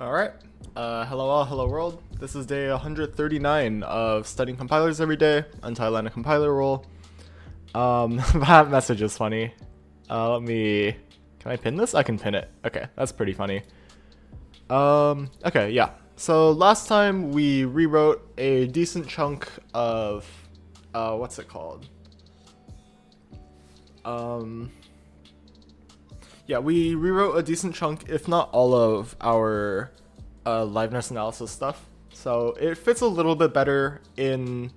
Alright, hello all, hello world. This is day 139 of studying compilers every day until I land a compiler role. That message is funny. Can I pin this? I can pin it. Okay, that's pretty funny. Okay, yeah. So last time we rewrote a decent chunk of, what's it called? Yeah, we rewrote a decent chunk, if not all of our liveness analysis stuff. So it fits a little bit better in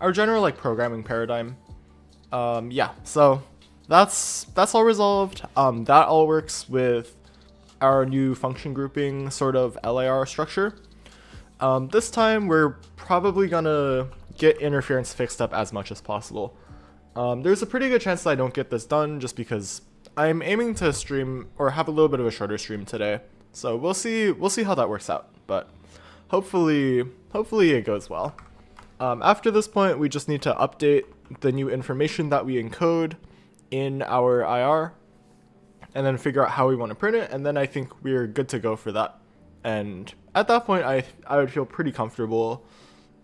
our general like programming paradigm. Yeah, so that's all resolved. That all works with our new function grouping sort of LAR structure. This time we're probably gonna get interference fixed up as much as possible. There's a pretty good chance that I don't get this done just because I'm aiming to stream or have a little bit of a shorter stream today. So we'll see how that works out, but hopefully it goes well. After this point, we just need to update the new information that we encode in our IR and then figure out how we want to print it, and then I think we're good to go for that. And at that point, I would feel pretty comfortable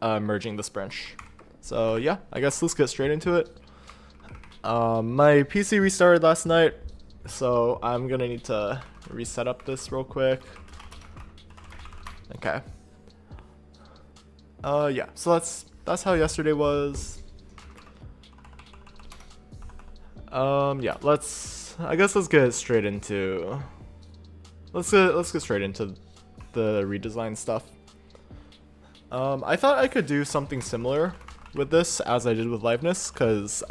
merging this branch. So yeah, I guess let's get straight into it. My PC restarted last night, so I'm gonna need to reset up this real quick. Okay. Yeah, so that's how yesterday was. Yeah, I guess let's get straight into let's get straight into the redesign stuff. I thought I could do something similar with this as I did with liveness, because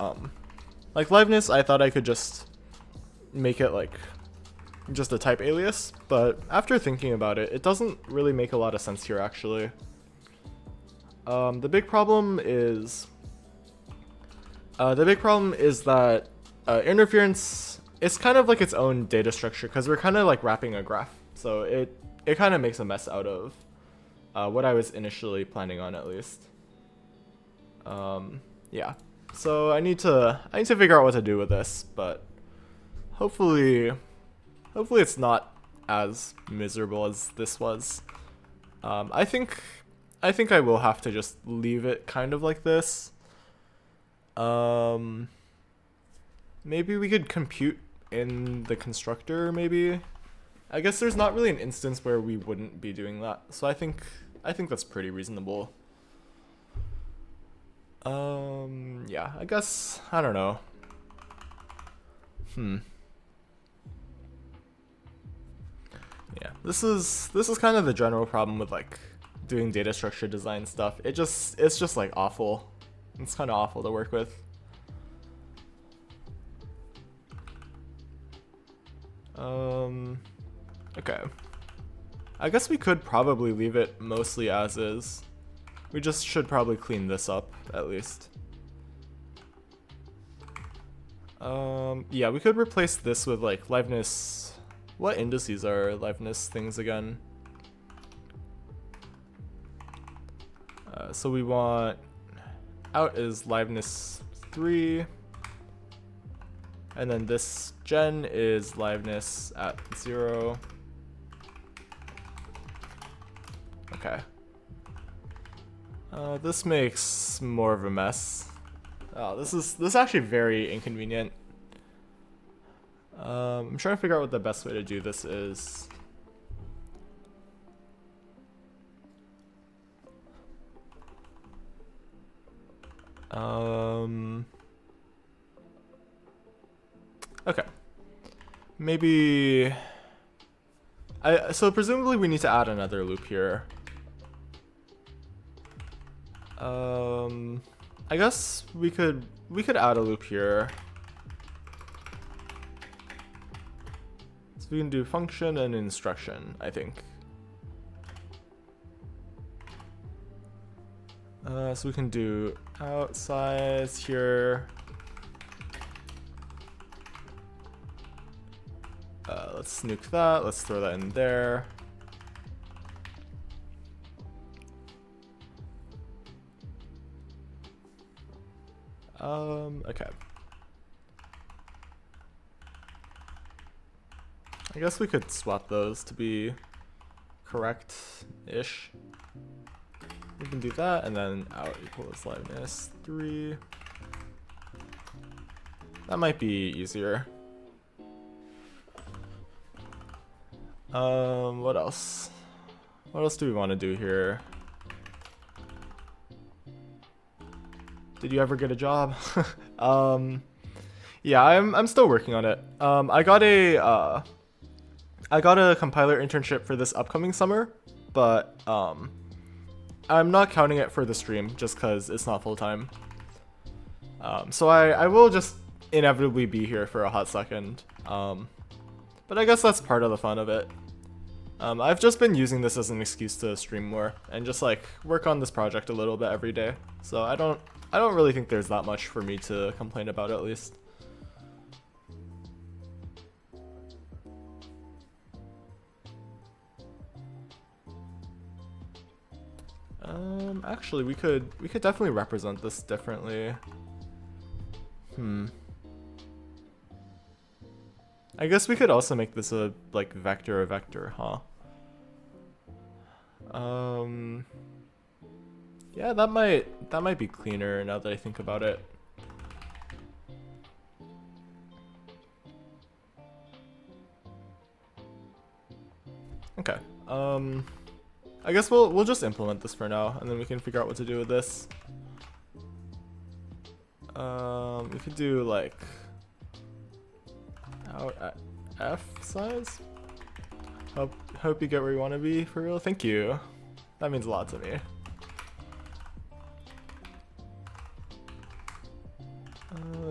like liveness, I thought I could just make it like just a type alias, but after thinking about it, it doesn't really make a lot of sense here actually. The big problem is that interference is kind of like its own data structure, because we're kind of like wrapping a graph, so it kind of makes a mess out of what I was initially planning on, at least. Yeah. So I need to figure out what to do with this, but hopefully it's not as miserable as this was. I think I will have to just leave it kind of like this. Maybe we could compute in the constructor, maybe. I guess there's not really an instance where we wouldn't be doing that, so I think that's pretty reasonable. Yeah, I guess, I don't know. Yeah, this is kind of the general problem with like doing data structure design stuff. It's just like awful. It's kind of awful to work with. Okay. I guess we could probably leave it mostly as is. We just should probably clean this up, at least. Yeah, we could replace this with like liveness. What indices are liveness things again? So we want out is liveness 3, and then this gen is liveness at 0. Okay. This makes more of a mess. Oh, this is actually very inconvenient. I'm trying to figure out what the best way to do this is. Okay. Maybe so presumably we need to add another loop here. I guess we could add a loop here. So we can do function and instruction, I think. So we can do out size here. Let's nuke that. Let's throw that in there. Okay. I guess we could swap those to be correct-ish. We can do that, and then out equals liveness 3. That might be easier. What else? What else do we want to do here? Did you ever get a job? Yeah, I'm still working on it. I got a compiler internship for this upcoming summer, but I'm not counting it for the stream just because it's not full time. So I will just inevitably be here for a hot second. But I guess that's part of the fun of it. I've just been using this as an excuse to stream more and just like work on this project a little bit every day. So I don't really think there's that much for me to complain about, at least. Actually, we could definitely represent this differently. I guess we could also make this a like vector, huh? Yeah, that might be cleaner now that I think about it. Okay. I guess we'll just implement this for now, and then we can figure out what to do with this. We could do like out at F size. Hope you get where you want to be, for real. Thank you. That means a lot to me.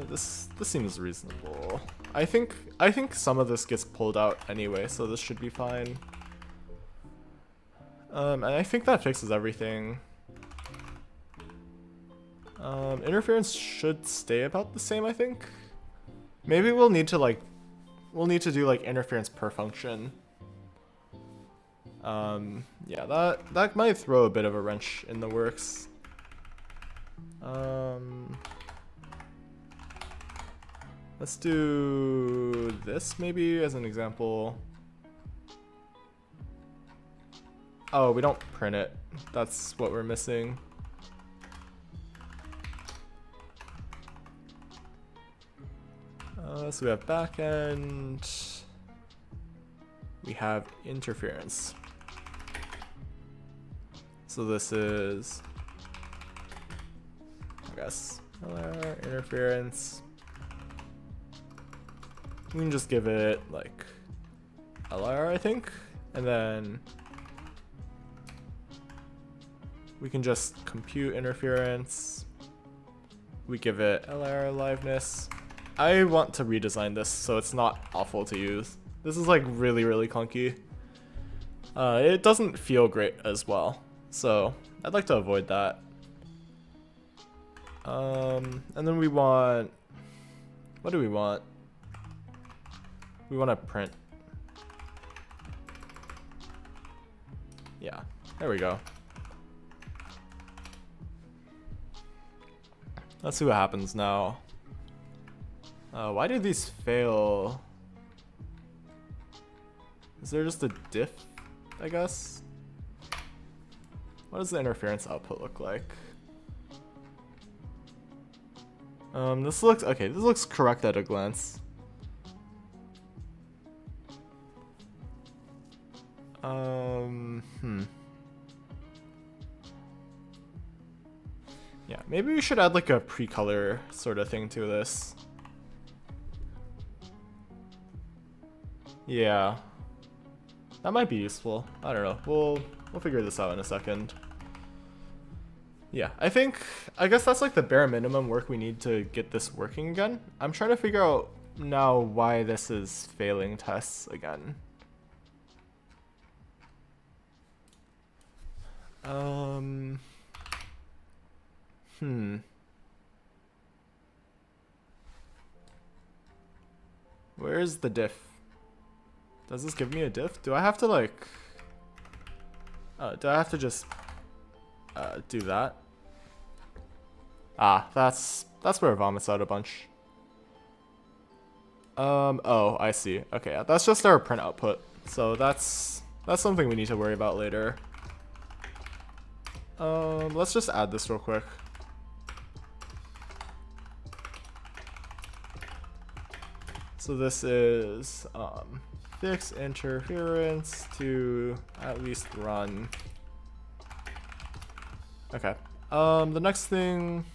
This seems reasonable. I think some of this gets pulled out anyway, so this should be fine. And I think that fixes everything. Interference should stay about the same, I think. Maybe we'll need to do like interference per function. Yeah, that might throw a bit of a wrench in the works. Let's do this maybe as an example. Oh, we don't print it. That's what we're missing. So we have backend. We have interference. So this is, I guess, LR interference. We can just give it like LR, I think, and then we can just compute interference. We give it LR liveness. I want to redesign this so it's not awful to use. This is like really clunky. It doesn't feel great as well, so I'd like to avoid that. And then we want, what do we want? We want to print. Yeah, there we go. Let's see what happens now. Why do these fail? Is there just a diff, I guess? What does the interference output look like? This looks, okay, this looks correct at a glance. Yeah, maybe we should add like a pre-color sort of thing to this. Yeah, that might be useful. I don't know. We'll figure this out in a second. Yeah, I guess that's like the bare minimum work we need to get this working again. I'm trying to figure out now why this is failing tests again. Where's the diff? Does this give me a diff? Do I have to like... do I have to just do that? Ah, that's where it vomits out a bunch. Oh, I see. Okay, that's just our print output. So that's That's something we need to worry about later. Let's just add this real quick. So this is fix interference to at least run. Okay. The next thing,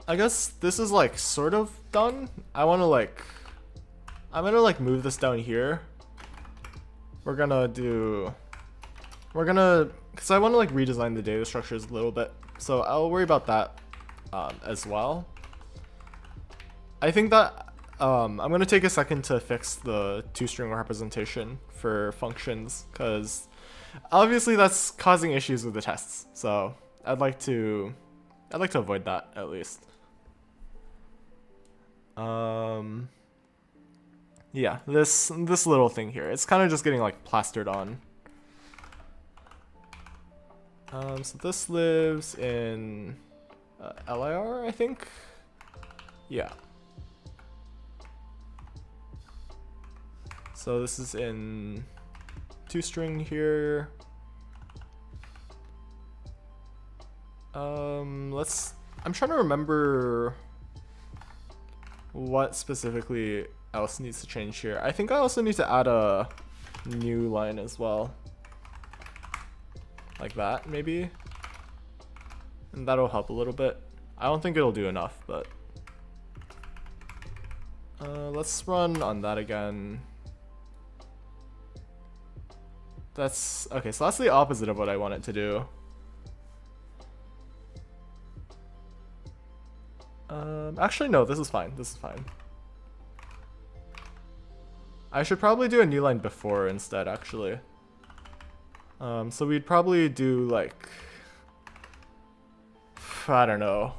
I guess this is like sort of done. I'm gonna like move this down here. We're gonna, because I want to like redesign the data structures a little bit. So I'll worry about that as well. I think that I'm going to take a second to fix the two-string representation for functions, because obviously that's causing issues with the tests. So I'd like to avoid that at least. Yeah, this little thing here, it's kind of just getting like plastered on. So this lives in LIR, I think. Yeah. So this is in two-string here. I'm trying to remember what specifically else needs to change here. I think I also need to add a new line as well. Like that, maybe? And that'll help a little bit. I don't think it'll do enough, but let's run on that again. That's okay, so that's the opposite of what I want it to do. Actually no, this is fine. This is fine. I should probably do a new line before instead, actually. So we'd probably do like, I don't know.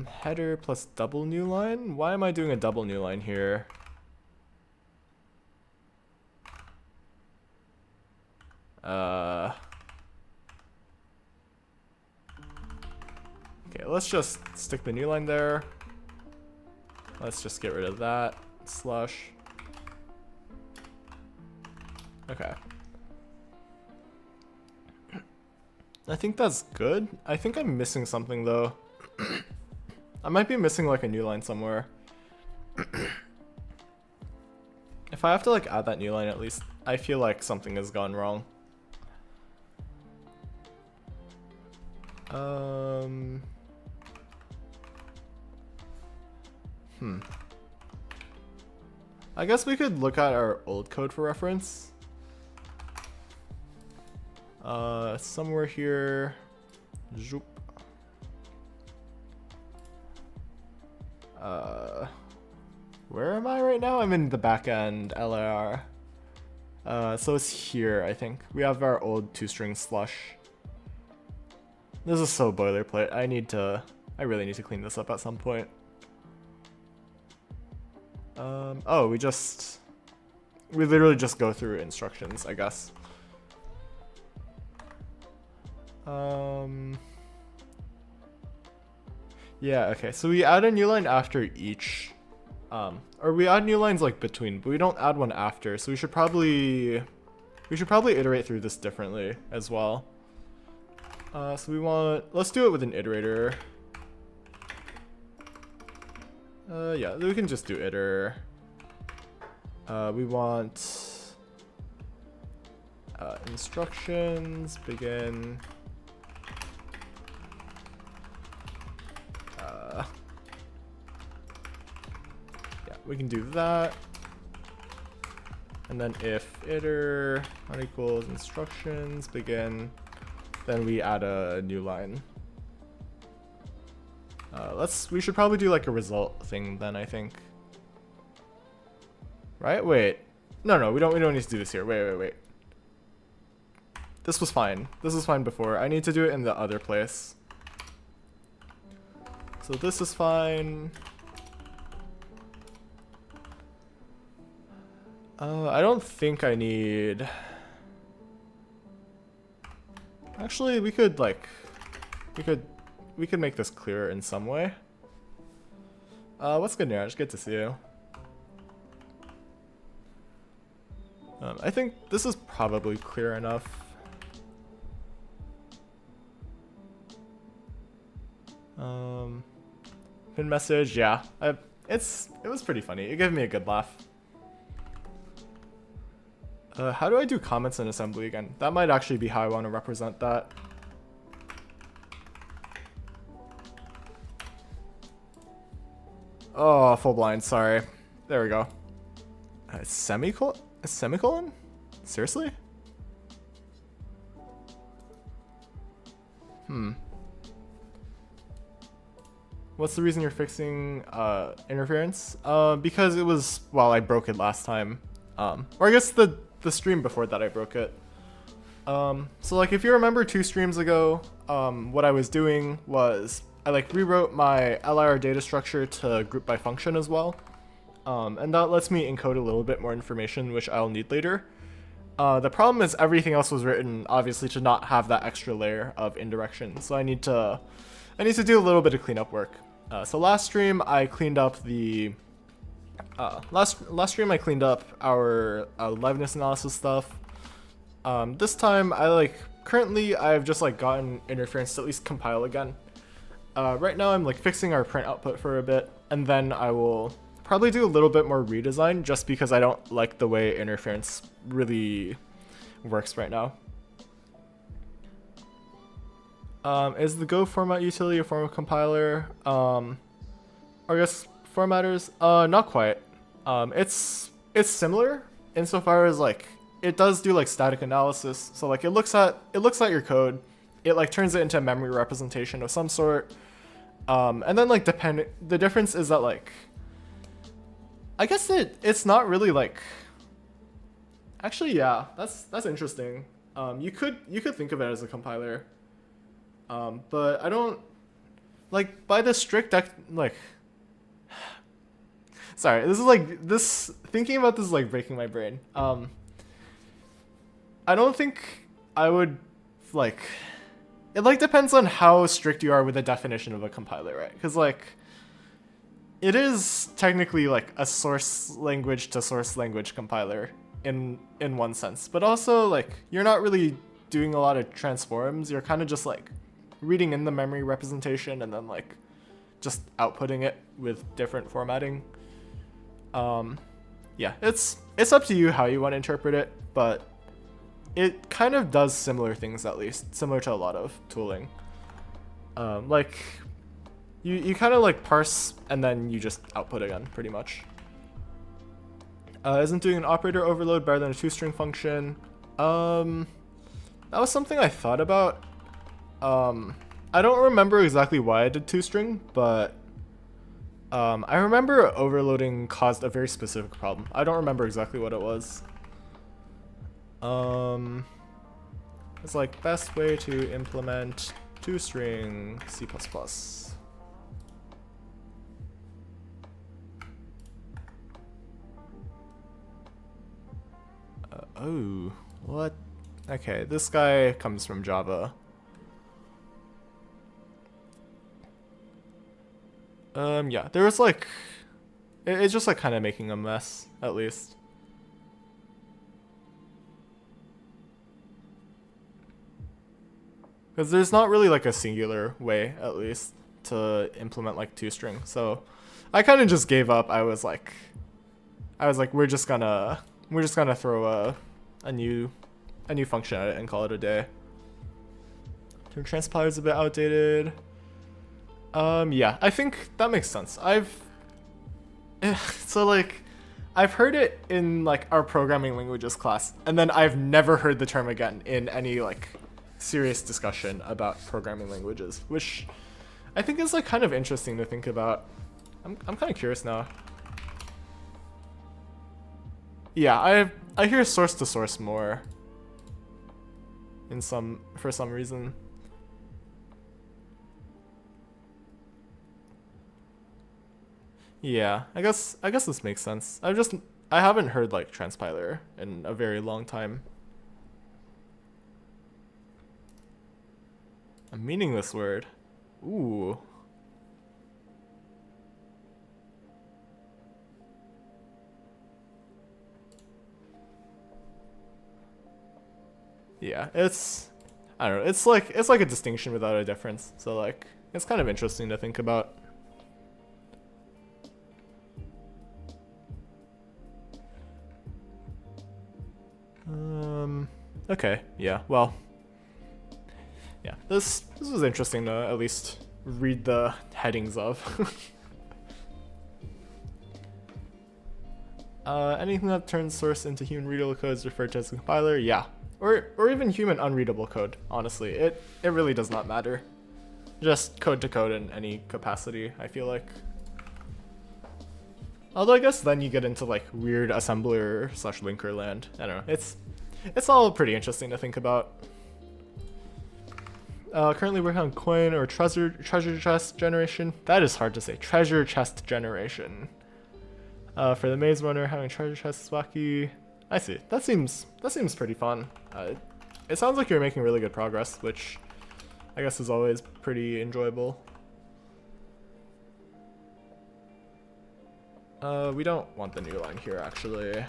Header plus double new line? Why am I doing a double new line here? Okay, let's just stick the new line there. Let's just get rid of that. Slush. Okay. I think that's good. I think I'm missing something though. I might be missing like a new line somewhere. If I have to like add that new line at least, I feel like something has gone wrong. I guess we could look at our old code for reference. Somewhere here. Zoop. Where am I right now? I'm in the backend LIR. So it's here, I think. We have our old two-string slush. This is so boilerplate. I really need to clean this up at some point. Oh, we literally just go through instructions, I guess. Yeah, okay, so we add a new line after each, or we add new lines like between, but we don't add one after, so we should probably iterate through this differently as well. So let's do it with an iterator. Yeah, we can just do iter. We want instructions, begin. Yeah, we can do that. And then if iter unequals instructions, begin, then we add a new line. We should probably do like a result thing then, I think. Right? Wait. No, we don't need to do this here. Wait. This was fine. This was fine before. I need to do it in the other place. So this is fine. I don't think I need... Actually, we could make this clearer in some way. What's good, Niraj? Good to see you. I think this is probably clear enough. Pin message, yeah. It was pretty funny. It gave me a good laugh. How do I do comments in assembly again? That might actually be how I want to represent that. Oh, full blind, sorry. There we go. Semicolon? A semicolon? Seriously? What's the reason you're fixing interference? Because it was, well, I broke it last time. Or I guess the stream before that I broke it. So like if you remember 2 streams ago, what I was doing was I like rewrote my LIR data structure to group by function as well. And that lets me encode a little bit more information, which I'll need later. The problem is everything else was written obviously to not have that extra layer of indirection. So I need to do a little bit of cleanup work. So last stream I cleaned up the last stream I cleaned up our liveness analysis stuff. This time currently I've just like gotten interference to at least compile again. Right now I'm like fixing our print output for a bit, and then I will probably do a little bit more redesign just because I don't like the way interference really works right now. Is the Go format utility a form of compiler? I guess formatters? Not quite. It's similar insofar as like it does do like static analysis. So like it looks at your code, it like turns it into a memory representation of some sort. And then like the difference is that like I guess it's not really like actually yeah, that's interesting. You could think of it as a compiler. But I don't like by the strict sorry, this is like this thinking about this is like breaking my brain. I don't think I would like it like depends on how strict you are with the definition of a compiler, right? Because like it is technically like a source language to source language compiler in one sense, but also like you're not really doing a lot of transforms. You're kind of just like reading in the memory representation and then like just outputting it with different formatting. Yeah, it's up to you how you want to interpret it, but it kind of does similar things, at least similar to a lot of tooling. Like you kind of like parse and then you just output again, pretty much. Isn't doing an operator overload better than a 2-string function? That was something I thought about. I don't remember exactly why I did 2-string, but I remember overloading caused a very specific problem. I don't remember exactly what it was. It's like best way to implement 2-string C++. Oh, what? Okay, this guy comes from Java. Yeah, there was like, it's just like kind of making a mess, at least. Because there's not really like a singular way, at least, to implement like 2-string. So I kind of just gave up. I was like, we're just gonna throw a new function at it and call it a day. Term transpiler is a bit outdated. Yeah, I think that makes sense. So like, I've heard it in like our programming languages class, and then I've never heard the term again in any like serious discussion about programming languages, which I think is like kind of interesting to think about. I'm kind of curious now. Yeah, I hear source to source more for some reason. Yeah, I guess this makes sense. I haven't heard like transpiler in a very long time. A meaningless word. Ooh. Yeah, it's, I don't know, it's like a distinction without a difference. So like it's kind of interesting to think about. Okay, yeah, well, yeah, this was interesting to at least read the headings of. Anything that turns source into human readable code is referred to as a compiler. Yeah, or even human unreadable code. Honestly, it really does not matter. Just code to code in any capacity, I feel like. Although I guess then you get into like weird assembler / linker land. I don't know. It's all pretty interesting to think about. Currently working on coin or treasure chest generation. That is hard to say. Treasure chest generation. For the maze runner, having treasure chest is wacky. I see. That seems pretty fun. It sounds like you're making really good progress, which I guess is always pretty enjoyable. We don't want the new line here, actually.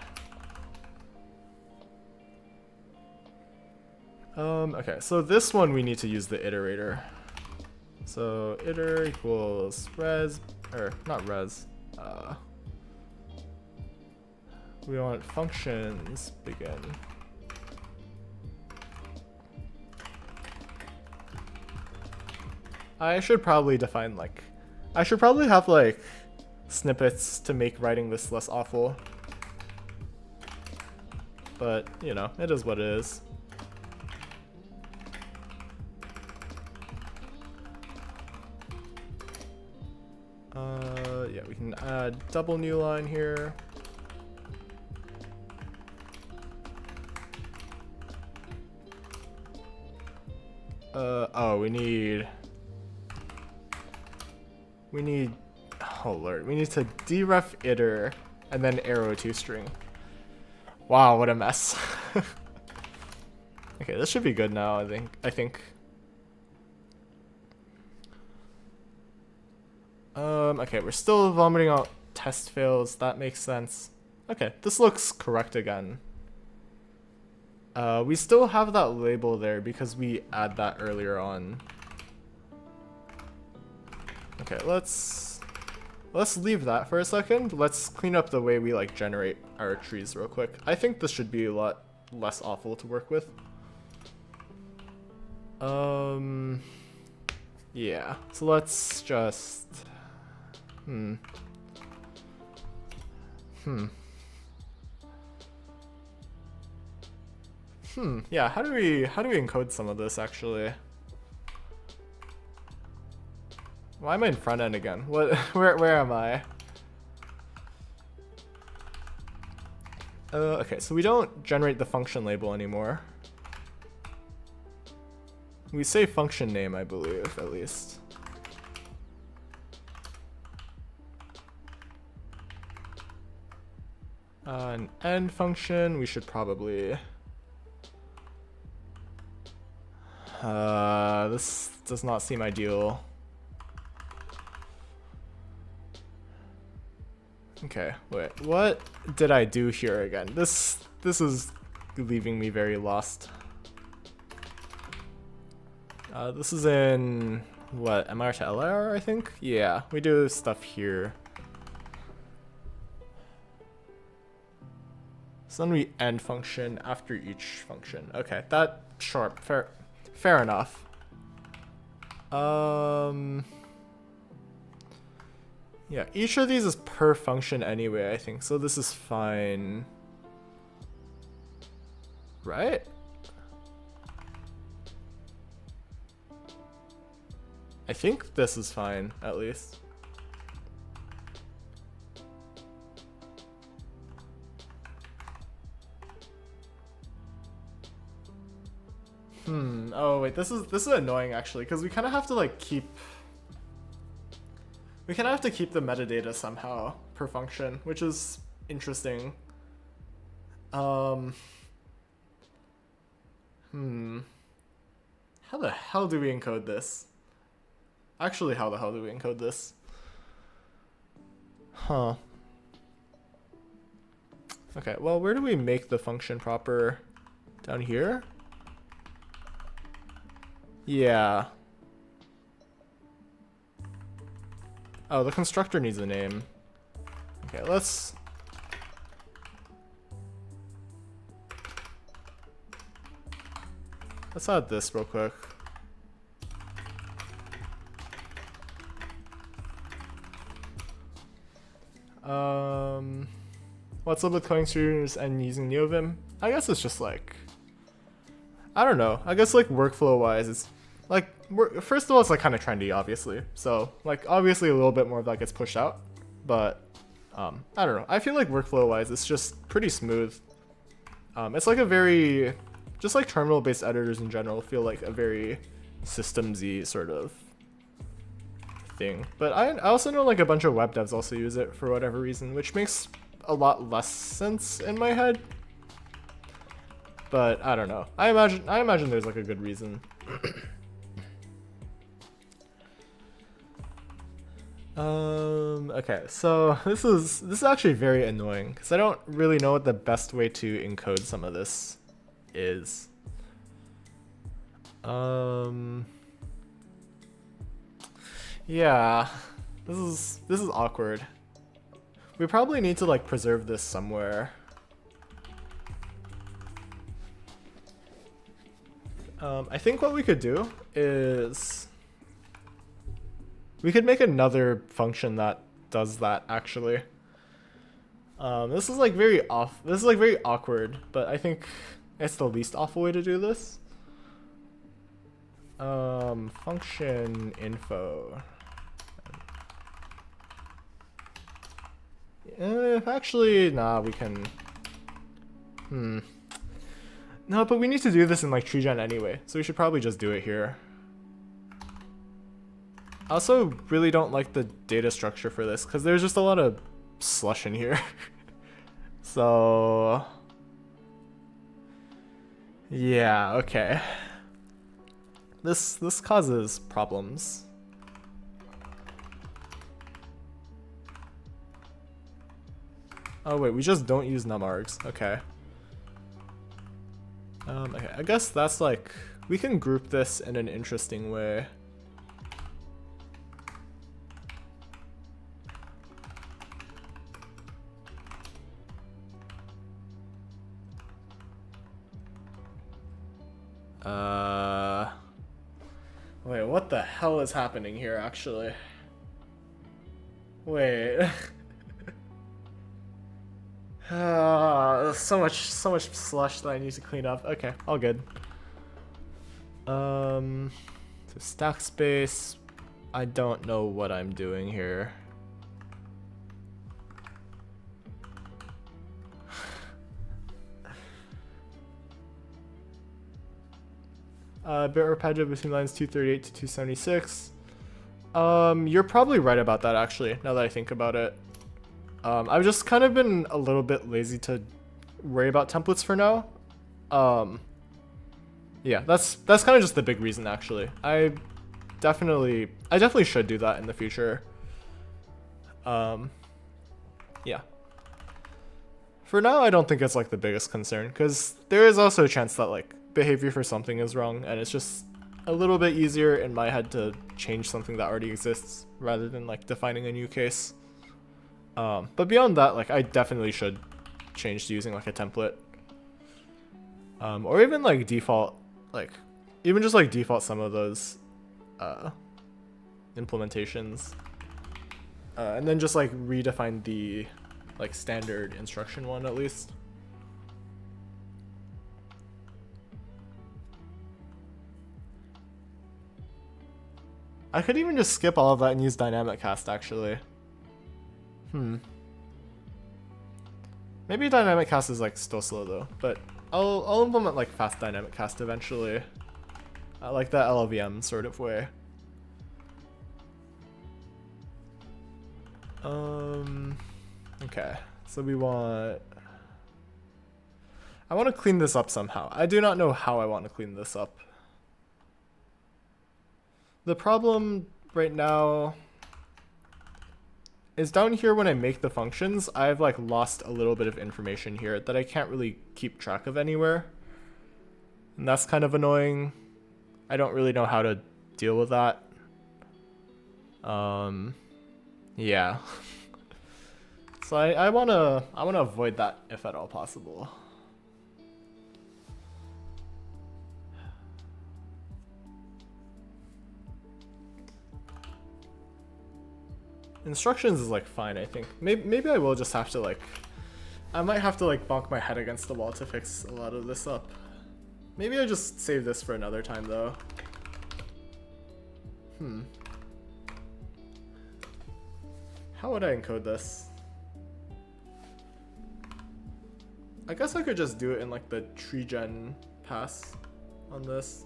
Okay, so this one we need to use the iterator. So iter equals res, or not res. We want functions begin. I should probably define like, I should probably have like snippets to make writing this less awful. But, you know, it is what it is. Yeah, we can add double new line here. Oh, we need, oh lord, we need to deref iter and then arrow toString. Wow, what a mess. Okay, this should be good now, I think. Okay, we're still vomiting out test fails, that makes sense. Okay, this looks correct again. We still have that label there because we add that earlier on. Okay, let's leave that for a second. Let's clean up the way we like generate our trees real quick. I think this should be a lot less awful to work with. Yeah, so let's just, yeah, how do we encode some of this actually? Why am I in front end again? What, where am I? Okay, so we don't generate the function label anymore. We say function name, I believe, at least. An end function, we should probably... this does not seem ideal. Okay, wait, what did I do here again? This is leaving me very lost. This is in, what, MR to LR, I think? Yeah, we do stuff here. So then we end function after each function. Okay, that, sure, fair enough. Yeah, each of these is per function anyway, I think, so this is fine. Right? I think this is fine, at least. Oh wait, this is annoying actually, because we kind of have to like keep... We kind of have to keep the metadata somehow per function, which is interesting. How the hell do we encode this? Actually, how the hell do we encode this? Huh. Okay, well, where do we make the function proper? Down here? Yeah. Oh, the constructor needs a name. Okay, let's add this real quick. What's up with coding streamers and using NeoVim? I guess it's just like, I don't know. I guess like workflow wise, it's like, first of all, it's like kind of trendy, obviously. So like obviously a little bit more of that gets pushed out, but I don't know. I feel like workflow wise, it's just pretty smooth. It's like a very, just like terminal based editors in general feel like a very systemsy sort of thing. But I also know like a bunch of web devs also use it for whatever reason, which makes a lot less sense in my head. But I don't know. I imagine there's like a good reason. Okay, so this is actually very annoying because I don't really know what the best way to encode some of this is. Yeah, this is awkward. We probably need to like preserve this somewhere. I think what we could do is we could make another function that does that actually. This is like very very awkward, but I think it's the least awful way to do this. Function info. Actually, nah, we can. No, but we need to do this in like TreeGen anyway, so we should probably just do it here. I also really don't like the data structure for this because there's just a lot of slush in here. So yeah, okay. This causes problems. Oh wait, we just don't use numargs. Okay. Okay, I guess that's like, we can group this in an interesting way. Wait, what the hell is happening here, actually? Wait. So much slush that I need to clean up. Okay, all good. So stack space. I don't know what I'm doing here. Bit repetitive between lines 238 to 276. You're probably right about that actually, now that I think about it. I've just kind of been a little bit lazy to worry about templates for now. Yeah, that's kind of just the big reason actually. I definitely should do that in the future. Yeah. For now, I don't think it's like the biggest concern because there is also a chance that like behavior for something is wrong, and it's just a little bit easier in my head to change something that already exists rather than like defining a new case. But beyond that, like I definitely should change to using like a template, or even like default, like even just like default some of those implementations, and then just like redefine the like standard instruction one at least. I could even just skip all of that and use dynamic cast actually. Maybe dynamic cast is like still slow though, but I'll implement like fast dynamic cast eventually, like that LLVM sort of way. Okay, so I want to clean this up somehow. I do not know how I want to clean this up. The problem right now is down here when I make the functions, I've like lost a little bit of information here that I can't really keep track of anywhere. And that's kind of annoying. I don't really know how to deal with that. Yeah. So I wanna avoid that if at all possible. Instructions is like fine, I think. Maybe I will just have to like, I might have to like bonk my head against the wall to fix a lot of this up. Maybe I just save this for another time though. How would I encode this? I guess I could just do it in like the tree gen pass on this.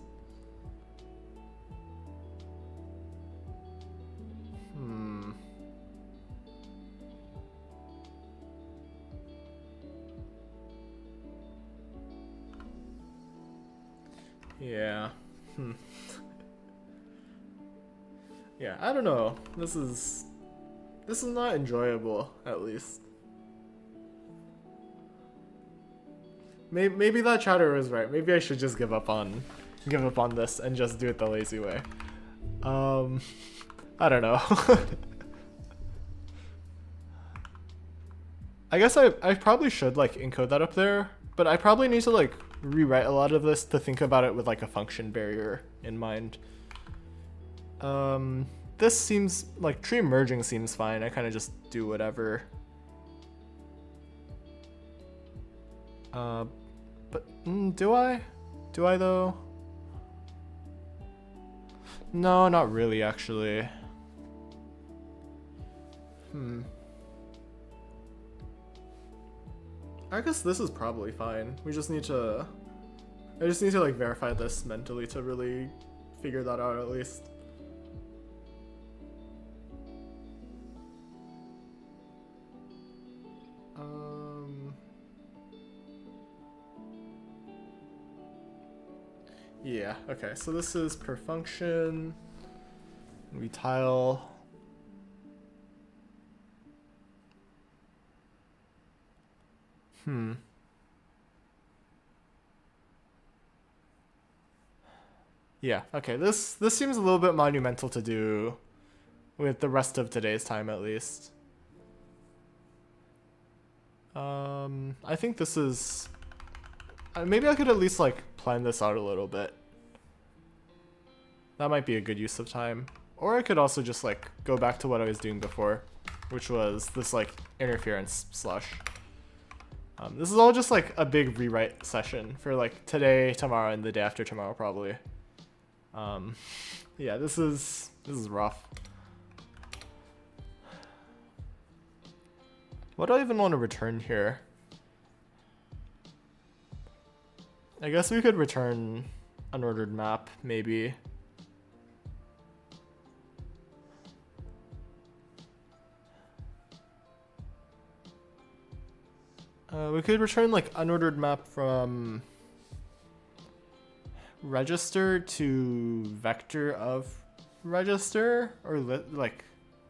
Yeah. Yeah, I don't know. This is not enjoyable, at least. Maybe that chatter was right. Maybe I should just give up on this and just do it the lazy way. I don't know. I guess I probably should like encode that up there, but I probably need to like rewrite a lot of this to think about it with like a function barrier in mind. This seems like tree merging seems fine. I kind of just do whatever. But do I though? No, not really actually. I guess this is probably fine. I just need to like verify this mentally to really figure that out at least. Yeah, okay, so this is per function. We tile. Yeah, okay, this seems a little bit monumental to do with the rest of today's time at least. I think this is... maybe I could at least like plan this out a little bit. That might be a good use of time. Or I could also just like go back to what I was doing before, which was this like interference slush. This is all just like a big rewrite session for like today, tomorrow, and the day after tomorrow probably. Yeah, this is rough. What do I even want to return here? I guess we could return unordered map, maybe. We could return like unordered map from register to vector of register, or like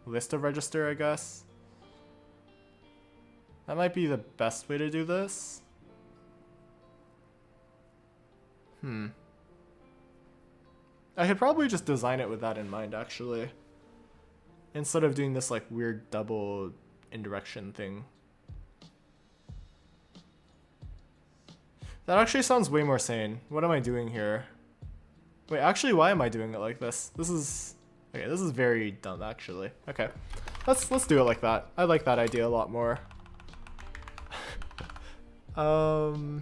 list of register, I guess. That might be the best way to do this. I could probably just design it with that in mind, actually. Instead of doing this like weird double indirection thing. That actually sounds way more sane. What am I doing here? Wait, actually, why am I doing it like this? This is very dumb, actually. Okay, let's do it like that. I like that idea a lot more. The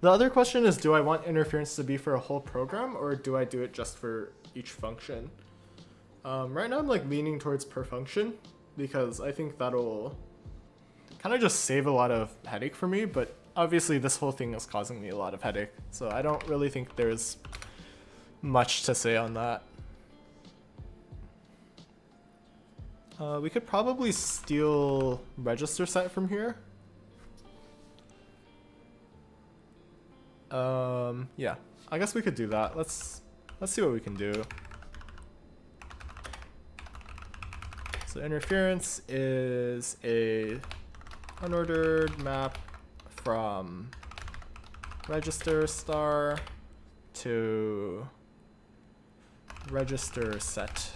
other question is, do I want interference to be for a whole program, or do I do it just for each function? Right now I'm like leaning towards per function, because I think that'll kind of just save a lot of headache for me, but obviously this whole thing is causing me a lot of headache, so I don't really think there's much to say on that. We could probably steal register set from here. Yeah, I guess we could do that. Let's see what we can do. So interference is a unordered map from register star to register set.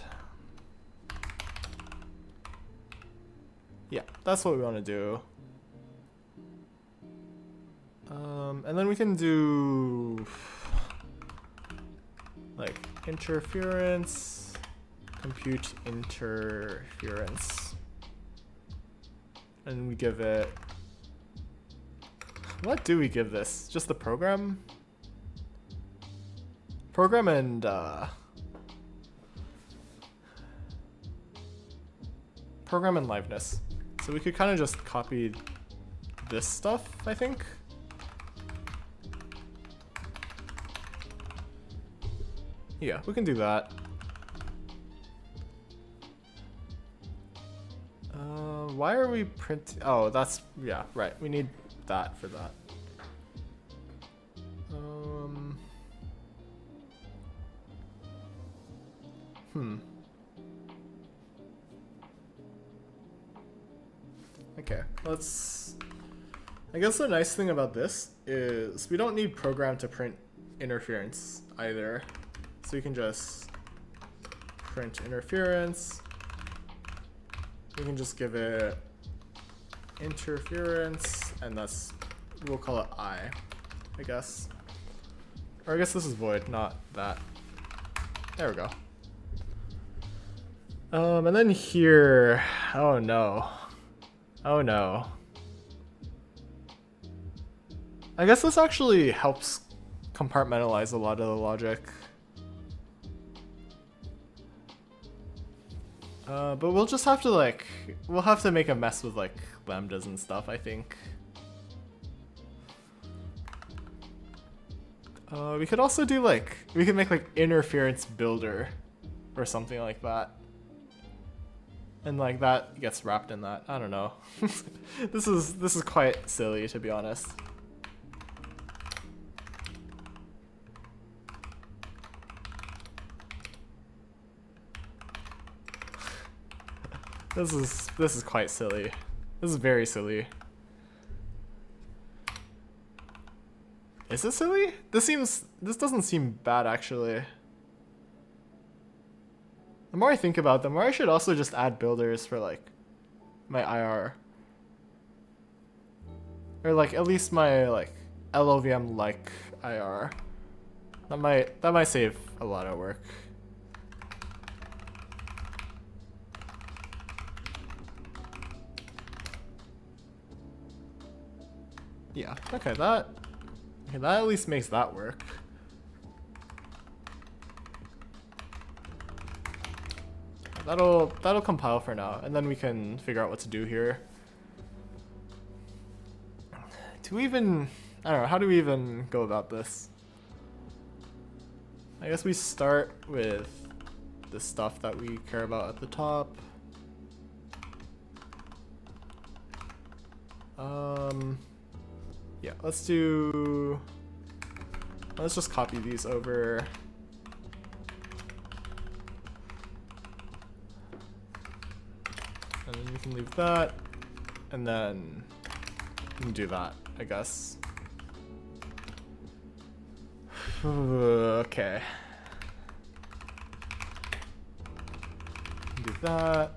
Yeah, that's what we want to do. And then we can do like interference, compute interference. And we give it, what do we give this? Just the program? Program and program and liveness. So we could kind of just copy this stuff, I think. Yeah, we can do that. Why are we printing? Oh, that's, yeah, right. We need that for that. Okay, let's... I guess the nice thing about this is we don't need program to print interference either. So you can just print interference. We can just give it interference, and that's, we'll call it I guess. Or I guess this is void, not that. There we go. And then here, oh no. Oh no. I guess this actually helps compartmentalize a lot of the logic. But we'll just have to like, we'll have to make a mess with like lambdas and stuff, I think. We could also do like, we could make like interference builder or something like that. And like that gets wrapped in that. I don't know. This is quite silly, to be honest. This is quite silly. This is very silly. Is it silly? This doesn't seem bad actually. The more I think about it, the more I should also just add builders for like my IR. Or like at least my like LLVM like IR. That might save a lot of work. Yeah, okay, that at least makes that work. That'll compile for now, and then we can figure out what to do here. Do we even, I don't know, how do we even go about this? I guess we start with the stuff that we care about at the top. Yeah, let's just copy these over. And then we can leave that, and then we can do that, I guess. Okay. Do that.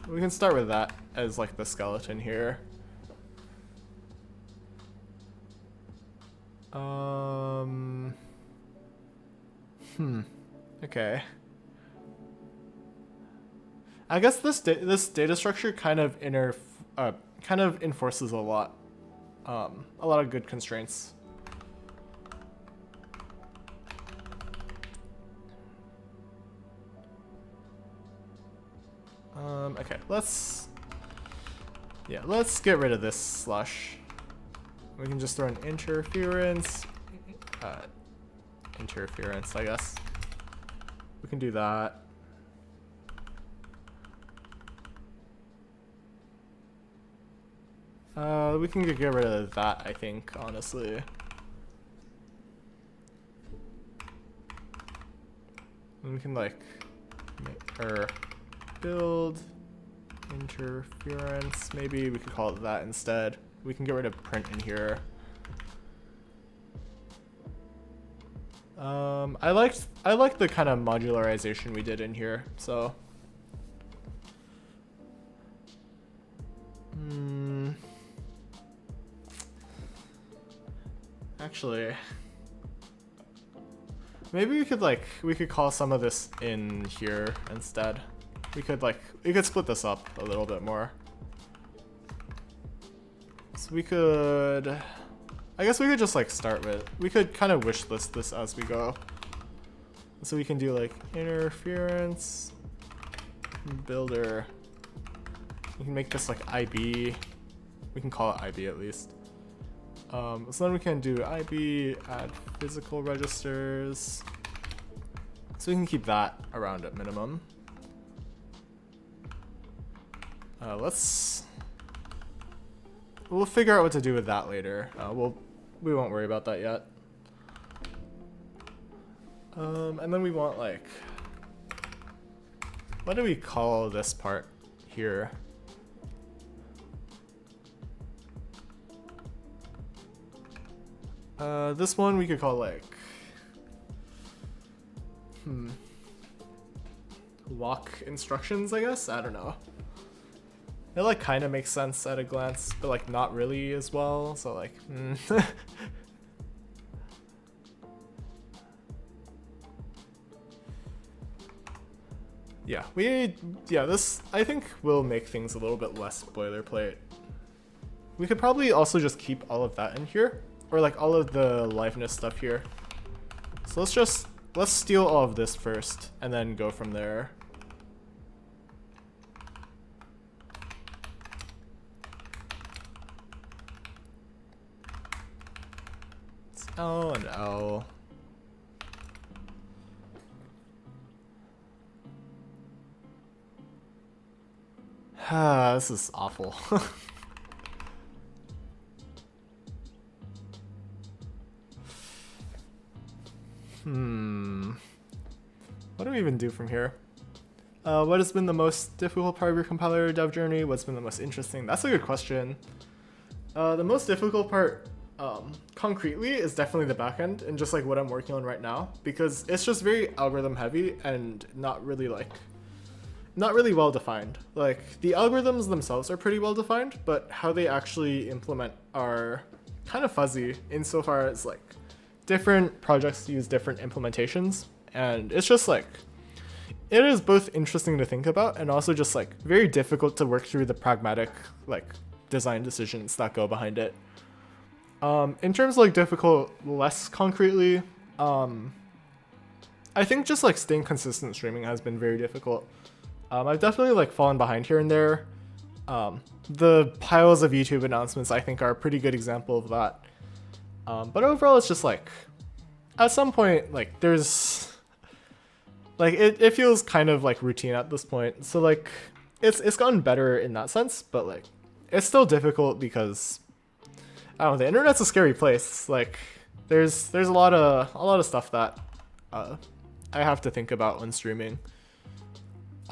We can start with that as like the skeleton here. Okay. I guess this data structure kind of enforces a lot of good constraints. Okay, let's get rid of this slush. We can just throw an interference, I guess. We can do that. We can get rid of that, I think, honestly. And we can like build interference. Maybe we could call it that instead. We can get rid of print in here. I liked the kind of modularization we did in here, so. Actually, maybe we could call some of this in here instead. We could split this up a little bit more. So we could, I guess we could just like start with, we could kind of wish list this as we go. So we can do like interference, builder. We can make this like IB. We can call it IB at least. So then we can do IB, add physical registers. So we can keep that around at minimum. We'll figure out what to do with that later. We won't worry about that yet. And then we want like, what do we call this part here? This one we could call like, walk instructions, I guess? I don't know. It like kind of makes sense at a glance, but like not really as well, so like, Yeah, this, I think, will make things a little bit less boilerplate. We could probably also just keep all of that in here, or like all of the liveness stuff here. So let's steal all of this first, and then go from there. It's L and L. This is awful. What do we even do from here? What has been the most difficult part of your compiler dev journey? What's been the most interesting? That's a good question. The most difficult part, concretely, is definitely the backend and just like what I'm working on right now, because it's just very algorithm heavy and not really well defined. Like the algorithms themselves are pretty well defined, but how they actually implement are kind of fuzzy insofar as like different projects use different implementations, and it's just like, it is both interesting to think about and also just like very difficult to work through the pragmatic like design decisions that go behind it. In terms of like difficult less concretely, I think just like staying consistent streaming has been very difficult. I've definitely like fallen behind here and there. The piles of YouTube announcements I think are a pretty good example of that. But overall it's just like, at some point like there's like it feels kind of like routine at this point. So like it's gotten better in that sense, but like it's still difficult because I don't know, the internet's a scary place. Like there's a lot of stuff that I have to think about when streaming.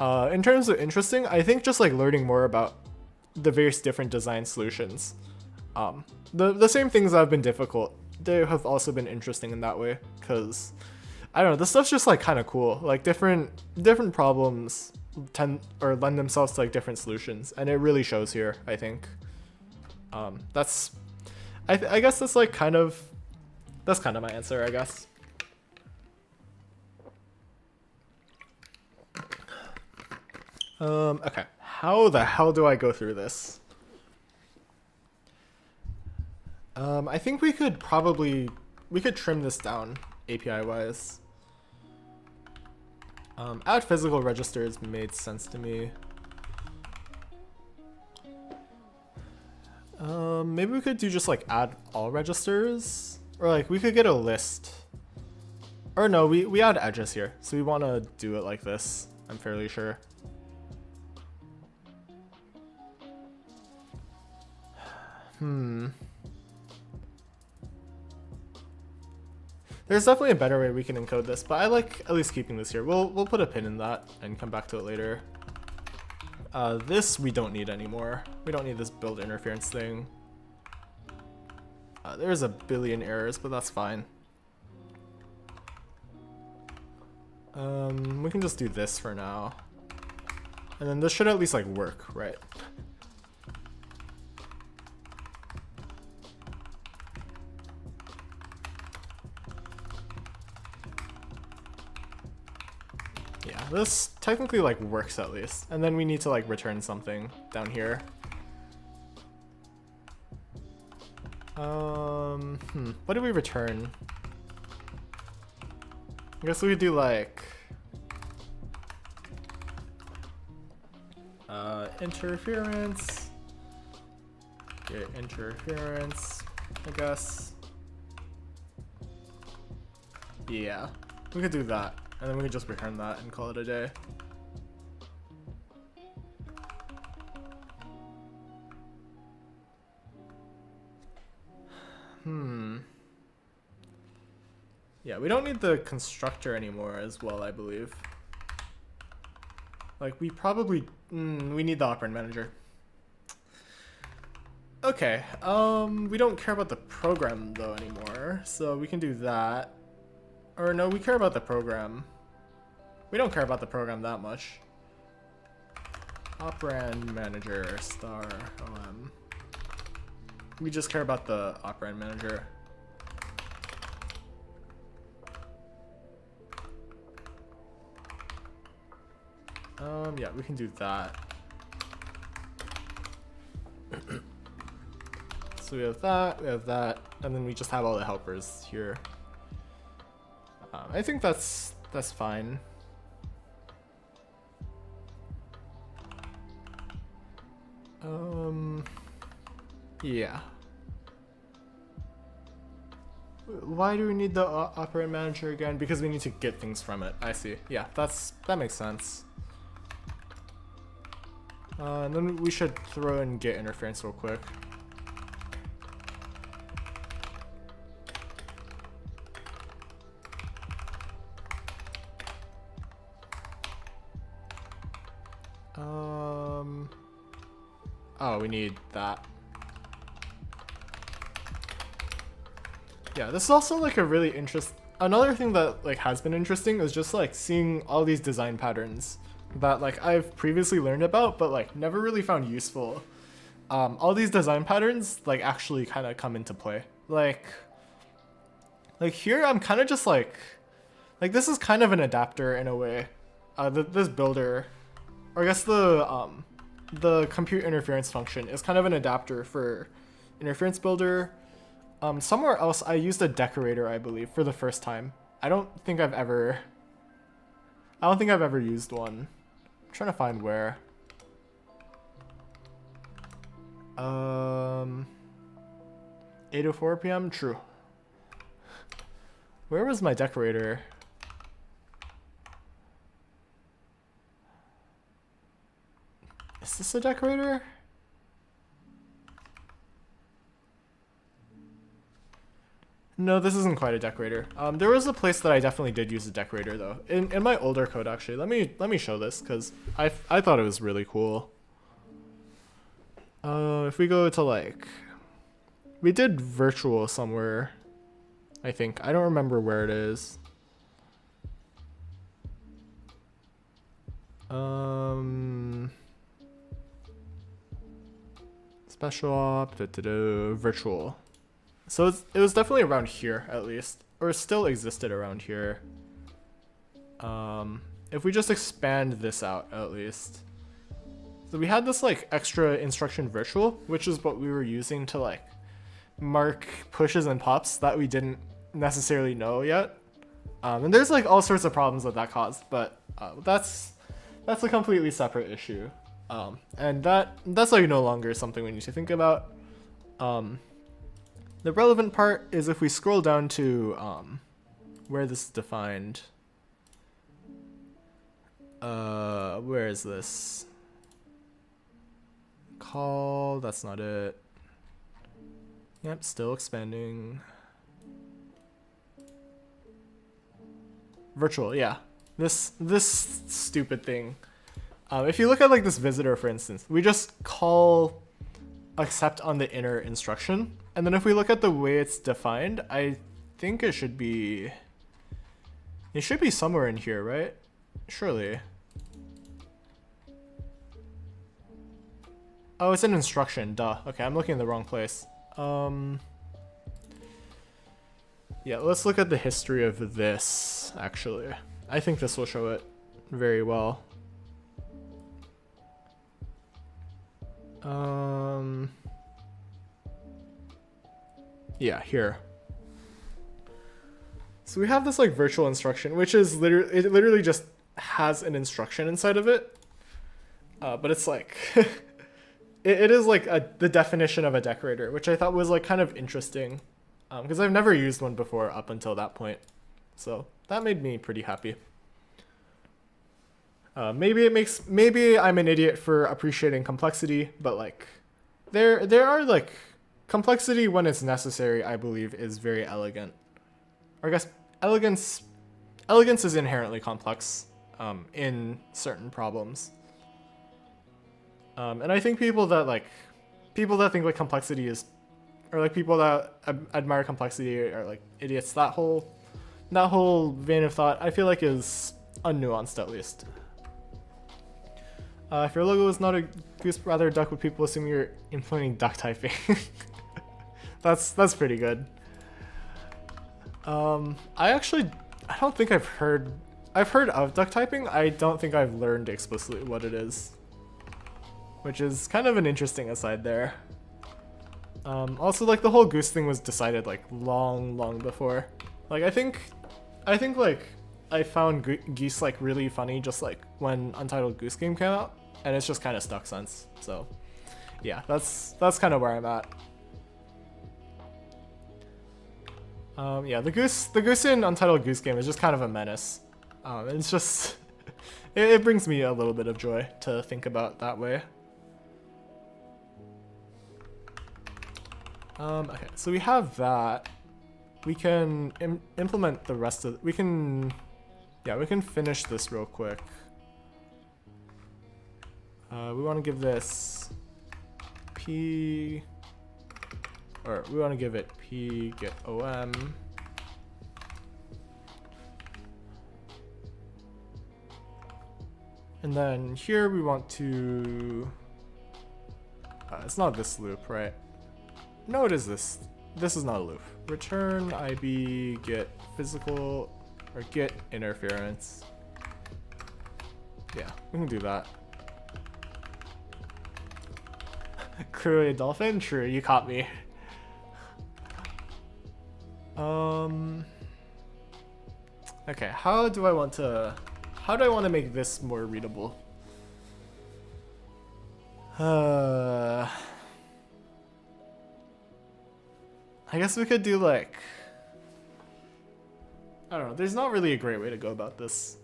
In terms of interesting, I think just like learning more about the various different design solutions. The same things that have been difficult, they have also been interesting in that way, because I don't know, this stuff's just like kind of cool. Like different problems lend themselves to like different solutions, and it really shows here, I think. I guess that's like kind of my answer, I guess. Okay, how the hell do I go through this? I think we could trim this down API wise. Add physical registers made sense to me. Maybe we could do just like add all registers, or like we could get a list. Or no, we add edges here, so we want to do it like this, I'm fairly sure. There's definitely a better way we can encode this, but I like at least keeping this here. We'll put a pin in that and come back to it later. This we don't need anymore. We don't need this build interference thing. There's a billion errors, but that's fine. We can just do this for now. And then this should at least like work, right? Yeah, this technically like works at least. And then we need to like return something down here. What do we return? I guess we could do like interference. Get interference, I guess. Yeah, we could do that, and then we could just return that and call it a day. Yeah, we don't need the constructor anymore as well, I believe. Like, we probably... we need the operand manager. Okay, we don't care about the program, though, anymore. So we can do that. Or no, we care about the program. We don't care about the program that much. Operand manager star OM. We just care about the operand manager. Yeah, we can do that. So we have that, and then we just have all the helpers here. I think that's fine. Yeah. Why do we need the operand manager again? Because we need to get things from it. I see. Yeah, that makes sense. And then we should throw in get interference real quick. Oh, we need that. Yeah, this is also like a really another thing that like has been interesting is just like seeing all these design patterns that like I've previously learned about but like never really found useful. All these design patterns like actually kind of come into play. Like here I'm kind of just like this is kind of an adapter in a way. This builder, or I guess the compute interference function is kind of an adapter for interference builder. Somewhere else I used a decorator, I believe, for the first time. I don't think I've ever used one. I'm trying to find where. 8:04 p.m. True. Where was my decorator? Is this a decorator? No, this isn't quite a decorator. There was a place that I definitely did use a decorator though. In my older code actually. Let me show this because I thought it was really cool. If we go to like, we did virtual somewhere, I think. I don't remember where it is. Special op, virtual. So it was definitely around here at least, or it still existed around here. If we just expand this out at least. So we had this like extra instruction virtual, which is what we were using to like mark pushes and pops that we didn't necessarily know yet. And there's like all sorts of problems that caused, but that's a completely separate issue. And that's like no longer something we need to think about. The relevant part is if we scroll down to where this is defined. Where is this? Call, that's not it. Yep, still expanding. Virtual, yeah. This stupid thing. If you look at like this visitor, for instance, we just call accept on the inner instruction. And then if we look at the way it's defined, I think it should be It should be somewhere in here, right? Surely. Oh, it's an instruction, duh. Okay, I'm looking in the wrong place. Yeah, let's look at the history of this, actually. I think this will show it very well. Yeah, here. So we have this like virtual instruction, which is literally just has an instruction inside of it. But it's like, it is like the definition of a decorator, which I thought was like kind of interesting. Because I've never used one before up until that point. So that made me pretty happy. Maybe I'm an idiot for appreciating complexity, but like there are like complexity when it's necessary, I believe, is very elegant. Or I guess elegance is inherently complex in certain problems. And I think people that think like complexity is, or like people that admire complexity are like idiots. That whole vein of thought, I feel like, is unnuanced at least. If your logo is not a goose, rather a duck, would people assume you're implementing duck typing? That's pretty good. I don't think I've heard of duck typing. I don't think I've learned explicitly what it is, which is kind of an interesting aside there. Also, like, the whole goose thing was decided like long before. Like, I think like I found geese like really funny just like when Untitled Goose Game came out, and it's just kind of stuck since. So yeah, that's kind of where I'm at. Yeah, the goose in Untitled Goose Game is just kind of a menace. It's just it brings me a little bit of joy to think about that way. Okay, so we have that. We can implement the rest of. We can finish this real quick. We want to give this p, or we want to give it p get om. And then here we want to. It's not this loop, right? No, it is this. This is not a loop. Return IB get physical or get interference. Yeah, we can do that. Clearly a dolphin? True, you caught me. Okay, how do I want to make this more readable? I guess we could do like, I don't know, there's not really a great way to go about this.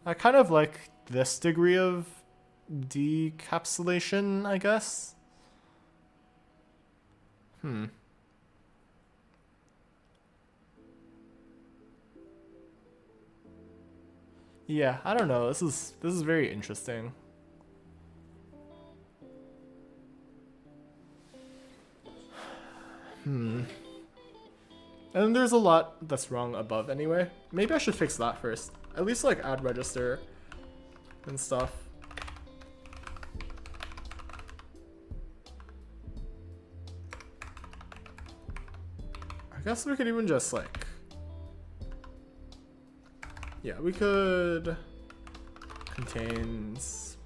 I kind of like this degree of decapsulation, I guess. Yeah, I don't know. This is very interesting. And there's a lot that's wrong above anyway. Maybe I should fix that first. At least like add register and stuff. I guess we could even just like, yeah, we could contains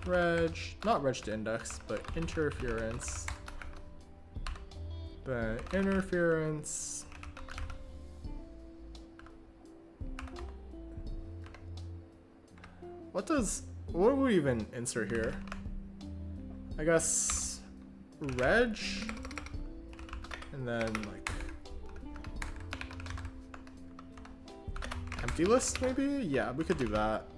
reg, not reg to index, but interference. Then interference. What do we even insert here? I guess reg, and then like empty list maybe? Yeah, we could do that.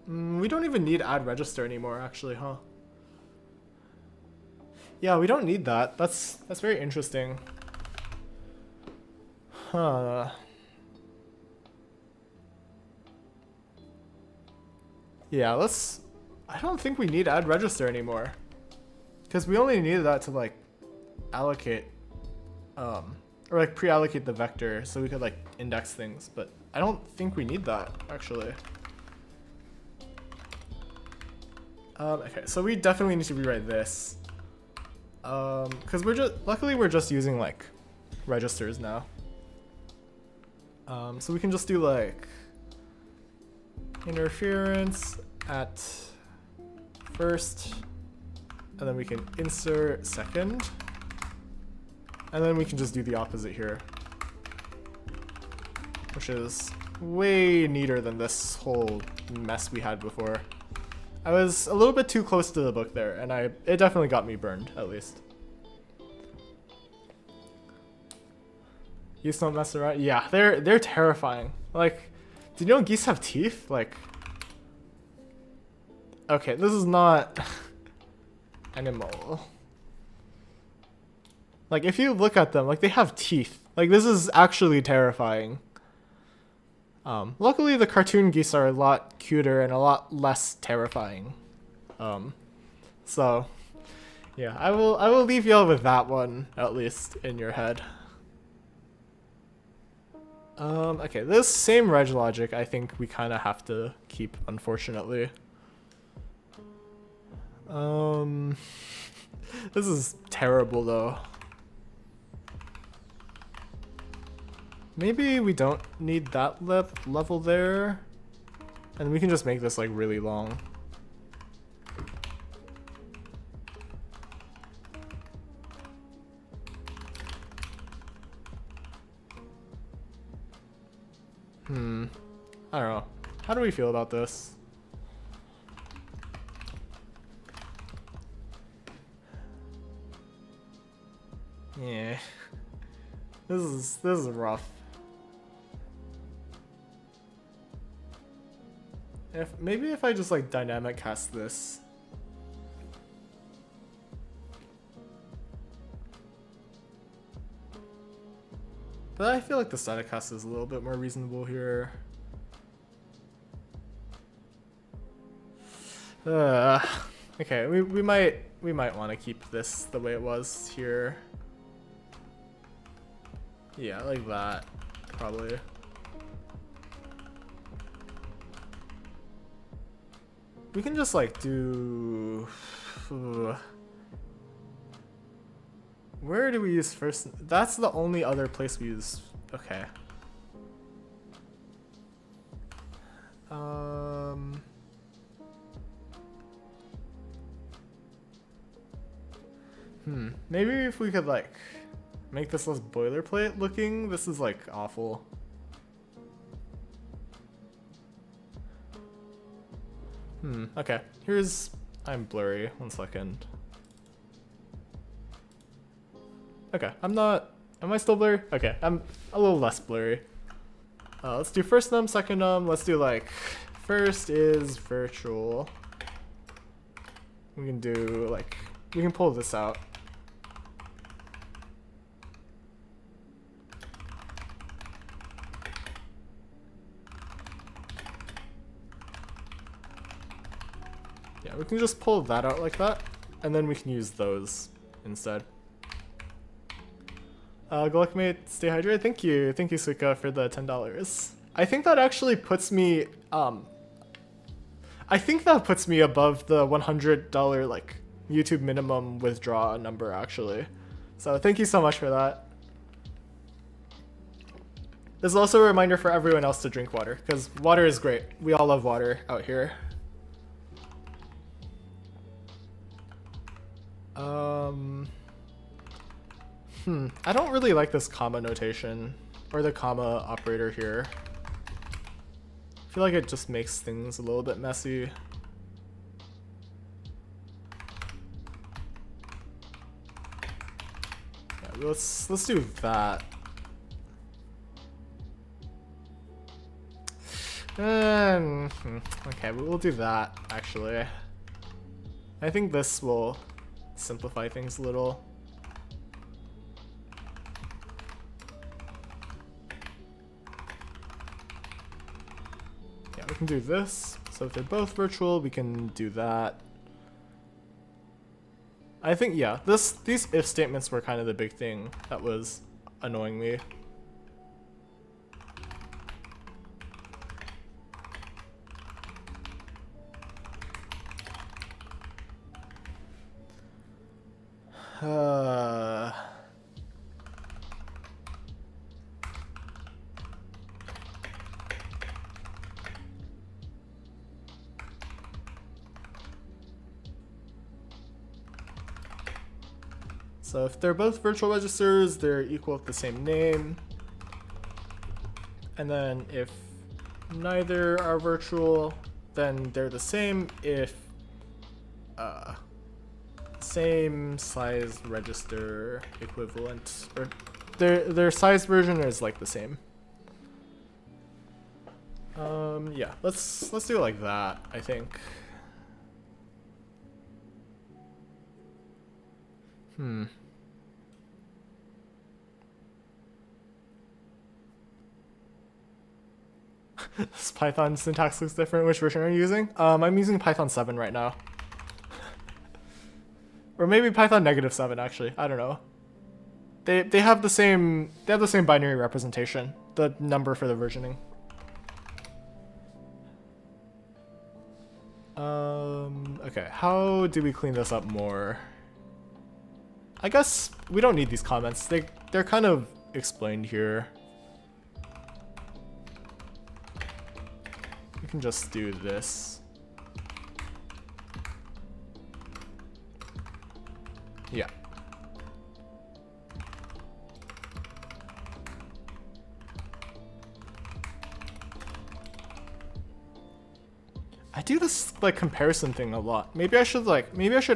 We don't even need add register anymore, actually, huh? Yeah, we don't need that. That's very interesting. Huh. Yeah, I don't think we need add register anymore. Because we only needed that to like allocate, or like pre-allocate the vector so we could like index things, but I don't think we need that actually. Okay, so we definitely need to rewrite this. Because luckily we're just using like registers now. So we can just do like interference at first, and then we can insert second, and then we can just do the opposite here, which is way neater than this whole mess we had before. I was a little bit too close to the book there, and it definitely got me burned, at least. Geese don't mess around. Yeah, they're terrifying. Like, did you know geese have teeth? Like, okay, this is not animal. Like, if you look at them, like, they have teeth. Like, this is actually terrifying. Luckily, the cartoon geese are a lot cuter and a lot less terrifying. So, yeah, I will leave y'all with that one, at least, in your head. Okay, this same reg logic I think we kind of have to keep, unfortunately. This is terrible, though. Maybe we don't need that level there, and we can just make this like really long. I don't know. How do we feel about this? Yeah. This is rough. Maybe if I just like dynamic cast this. But I feel like the static cast is a little bit more reasonable here. Okay, we might want to keep this the way it was here. Yeah, like that, probably. We can just like do... Where do we use first? That's the only other place we use. Okay. Maybe if we could like make this less boilerplate looking. This is like awful. Okay. I'm blurry. 1 second. Okay, am I still blurry? Okay, I'm a little less blurry. Let's do first num, second num. Let's do like, first is virtual. We can do like, we can pull this out. Yeah, we can just pull that out like that, and then we can use those instead. Glucmate, stay hydrated. Thank you, Suika, for the $10. I think that actually puts me, I think that puts me above the $100 like YouTube minimum withdraw number actually. So thank you so much for that. This is also a reminder for everyone else to drink water, because water is great. We all love water out here. I don't really like this comma notation, or the comma operator here. I feel like it just makes things a little bit messy. Yeah, let's do that. Okay, we'll do that, actually. I think this will simplify things a little. Yeah, we can do this. So if they're both virtual, we can do that. I think, yeah, these if statements were kind of the big thing that was annoying me. So if they're both virtual registers, they're equal at the same name. And then if neither are virtual, then they're the same if same size register equivalent, or their size version is like the same. Yeah, let's do it like that, I think. This Python syntax looks different. Which version are you using? I'm using Python 7 right now. Or maybe Python -7 actually. I don't know. They have the same binary representation, the number for the versioning. Okay, how do we clean this up more? I guess we don't need these comments. They're kind of explained here. We can just do this. Yeah. I do this like comparison thing a lot. Maybe I should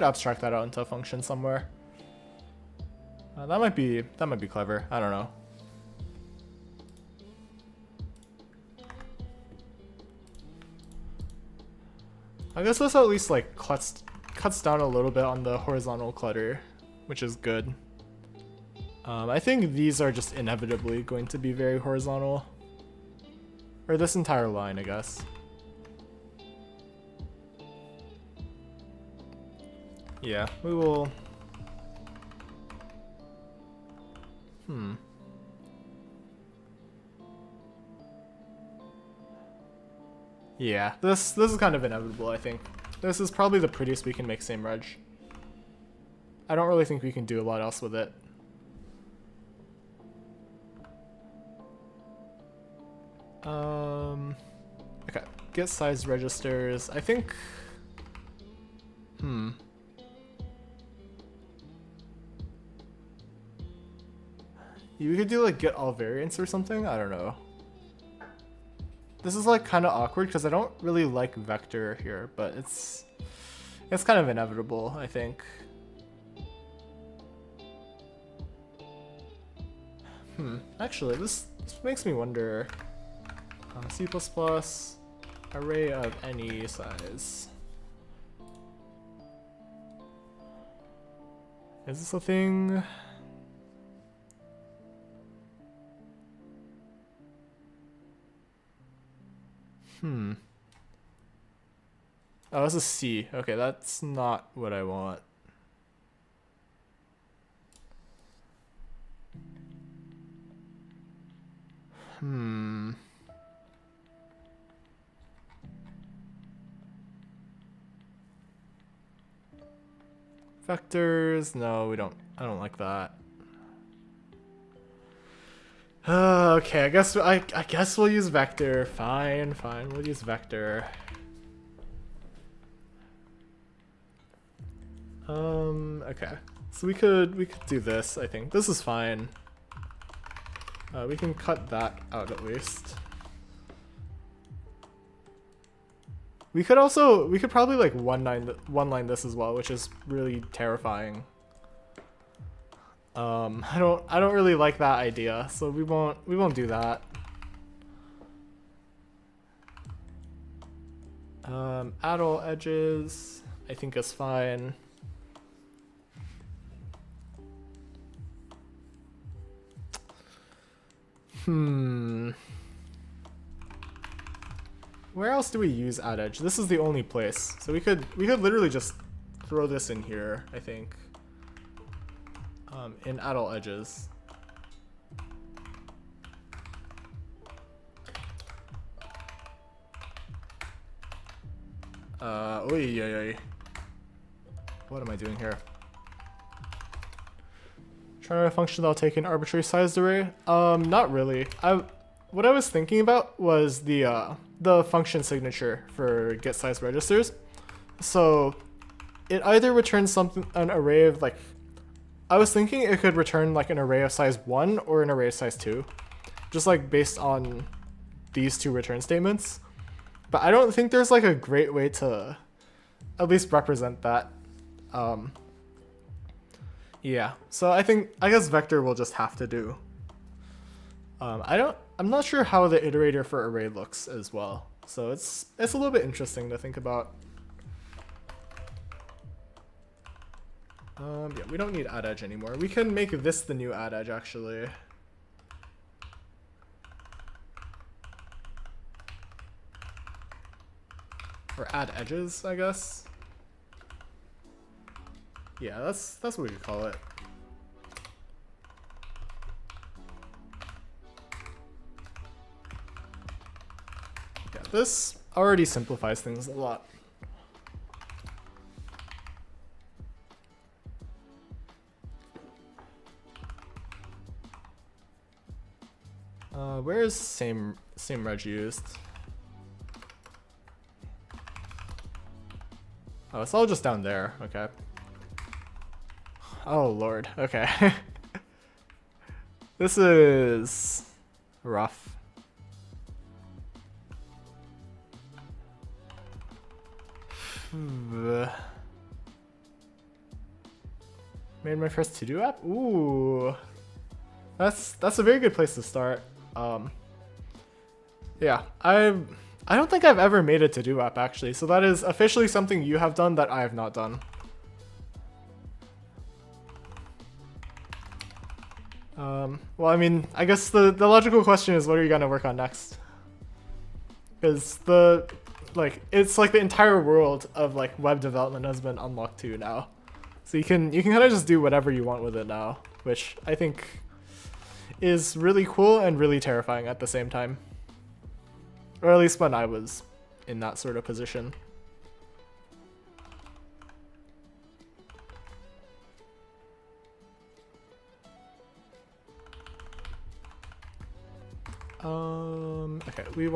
abstract that out into a function somewhere. That might be clever. I don't know. I guess this at least like cuts down a little bit on the horizontal clutter, which is good. I think these are just inevitably going to be very horizontal. Or this entire line, I guess. Yeah, we will... Yeah, this is kind of inevitable, I think. This is probably the prettiest we can make same reg. I don't really think we can do a lot else with it. Okay, get size registers. I think... We could do like get all variants or something? I don't know. This is like kind of awkward because I don't really like vector here, but it's kind of inevitable, I think. Actually, this makes me wonder. C++, array of any size. Is this a thing? Oh, this is C. Okay, that's not what I want. Vectors? No, we don't. I don't like that. Okay, I guess we'll use vector. Fine, we'll use vector. Okay. So we could do this, I think. This is fine. We can cut that out at least. We could probably like one line this as well, which is really terrifying. I don't really like that idea, so we won't do that. Add all edges, I think is fine. Where else do we use add edge? This is the only place. So we could literally just throw this in here, I think. in adult edges. Oy, oy, oy. What am I doing here? Trying to write a function that'll take an arbitrary sized array? Not really. What I was thinking about was the function signature for get size registers. So it either returns an array of like, I was thinking it could return like an array of size 1 or an array of size 2, just like based on these two return statements. But I don't think there's like a great way to at least represent that. Yeah, so I guess vector will just have to do. I'm not sure how the iterator for array looks as well. So it's a little bit interesting to think about. Yeah, we don't need add edge anymore. We can make this the new add edge actually. Or add edges, I guess. Yeah, that's what we could call it. Yeah, this already simplifies things a lot. Where is same reg used? Oh, it's all just down there. Okay. Oh lord. Okay. This is rough. Made my first to-do app? Ooh. That's a very good place to start. Yeah, I don't think I've ever made a to-do app actually, so that is officially something you have done that I have not done. Well, I mean, I guess the logical question is, what are you gonna work on next? Because it's like the entire world of like web development has been unlocked to you now, so you can kind of just do whatever you want with it now, which I think is really cool and really terrifying at the same time. Or at least when I was in that sort of position. Okay, we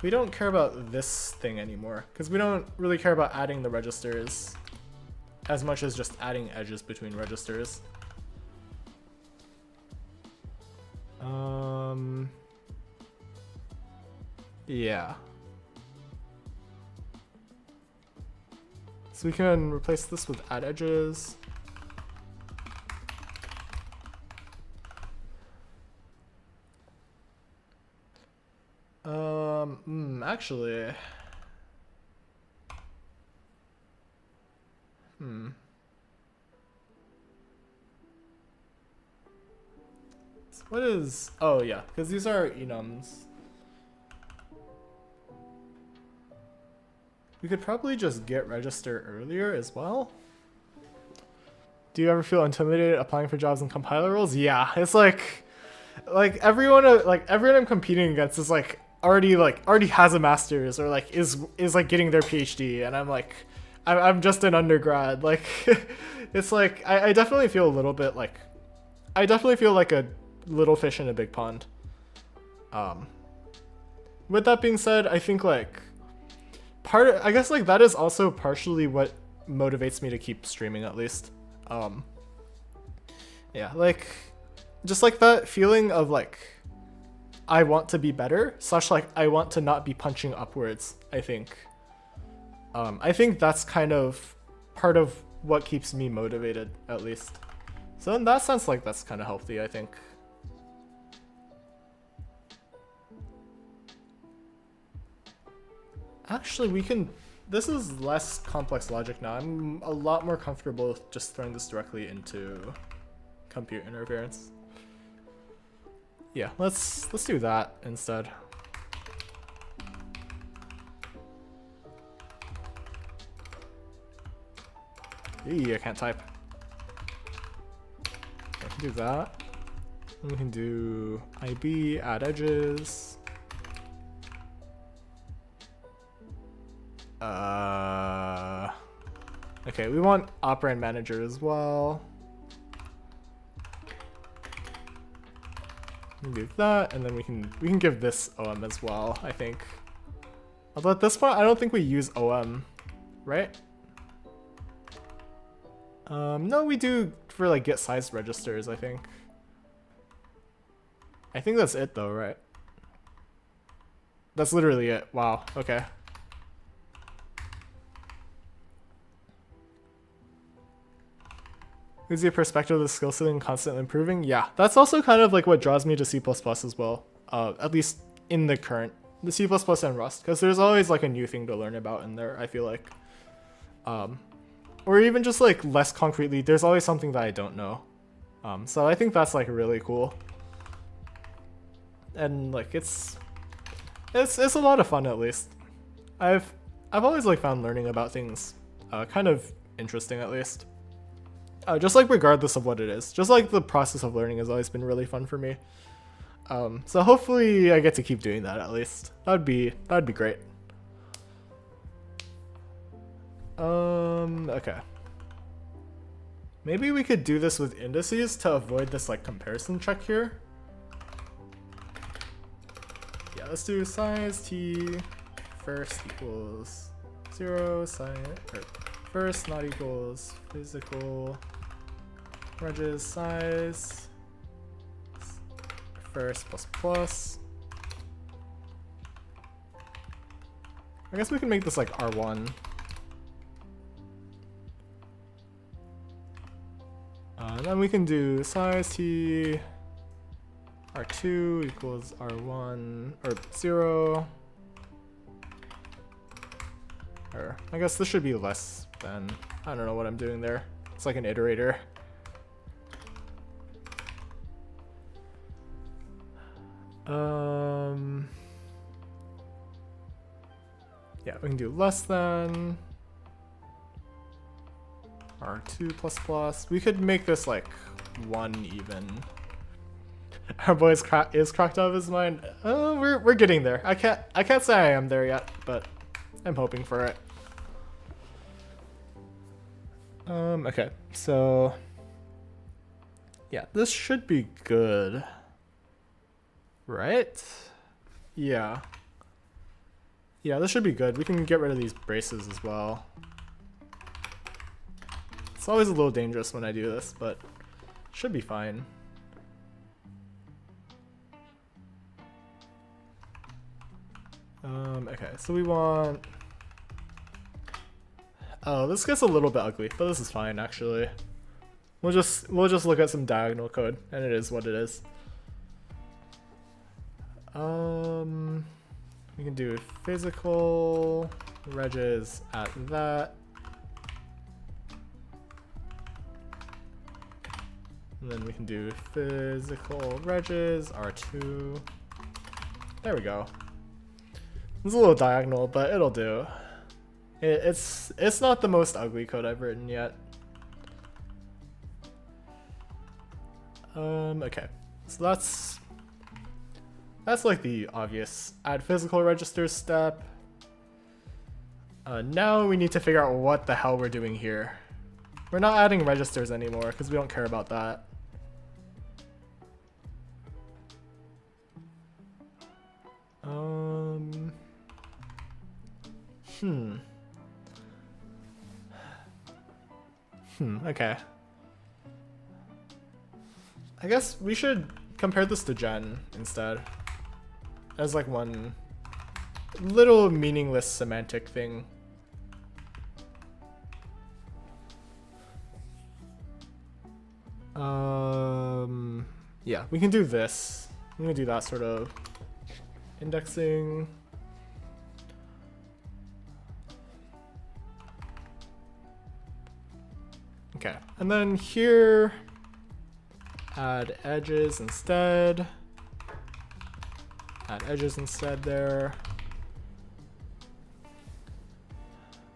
don't care about this thing anymore, because we don't really care about adding the registers as much as just adding edges between registers. Yeah. So we can replace this with add edges. Actually. So what is, oh yeah, because these are enums. We could probably just get register earlier as well. Do you ever feel intimidated applying for jobs in compiler roles? Yeah, it's like everyone I'm competing against is like already has a master's or like is like getting their PhD, and I'm like I'm just an undergrad. Like it's like I definitely feel a little bit like I definitely feel like a little fish in a big pond. With that being said, I think like I guess like that is also partially what motivates me to keep streaming, at least. Yeah, like just like that feeling of like I want to be better / like I want to not be punching upwards. I think that's kind of part of what keeps me motivated, at least. So in that sense, like that's kind of healthy, I think. Actually, this is less complex logic now. I'm a lot more comfortable with just throwing this directly into compute interference. Yeah, let's do that instead. Eee, I can't type. I can do that. And we can do IB, add edges. Okay, we want operand manager as well. We can do that, and then we can give this OM as well, I think. Although at this point, I don't think we use OM, right? No, we do for like get size registers, I think. I think that's it though, right? That's literally it. Wow, okay. Is your perspective of the skill set and constantly improving? Yeah, that's also kind of like what draws me to C++ as well. At least in the C++ and Rust, because there's always like a new thing to learn about in there, I feel like. Or even just like less concretely, there's always something that I don't know. So I think that's like really cool. And like it's a lot of fun, at least. I've always like found learning about things kind of interesting, at least. Just like regardless of what it is, just like the process of learning has always been really fun for me. So hopefully I get to keep doing that, at least. That'd be great. Okay. Maybe we could do this with indices to avoid this like comparison check here. Yeah, let's do size t first equals 0, size or first not equals physical wedges size first plus plus. I guess we can make this like R1. Then we can do size t R2 equals R1 or 0. Or I guess this should be less than, I don't know what I'm doing there. It's like an iterator. Yeah, we can do less than R2 plus plus. We could make this like 1 even. Our boy is cracked out of his mind. We're getting there. I can't say I am there yet, but I'm hoping for it. Okay, so yeah, this should be good, right? Yeah, this should be good. We can get rid of these braces as well. It's always a little dangerous when I do this, but should be fine. Okay, so we want... Oh, this gets a little bit ugly, but this is fine actually. We'll just look at some diagonal code, and it is what it is. We can do physical reges at that. And then we can do physical reges R2. There we go. It's a little diagonal, but it'll do. It's not the most ugly code I've written yet. Okay, so that's like the obvious add physical registers step. Now we need to figure out what the hell we're doing here. We're not adding registers anymore because we don't care about that. Okay. I guess we should compare this to gen instead. As like one little meaningless semantic thing. Yeah, we can do this. I'm gonna do that sort of indexing. Okay, and then here, add edges instead. Add edges instead there.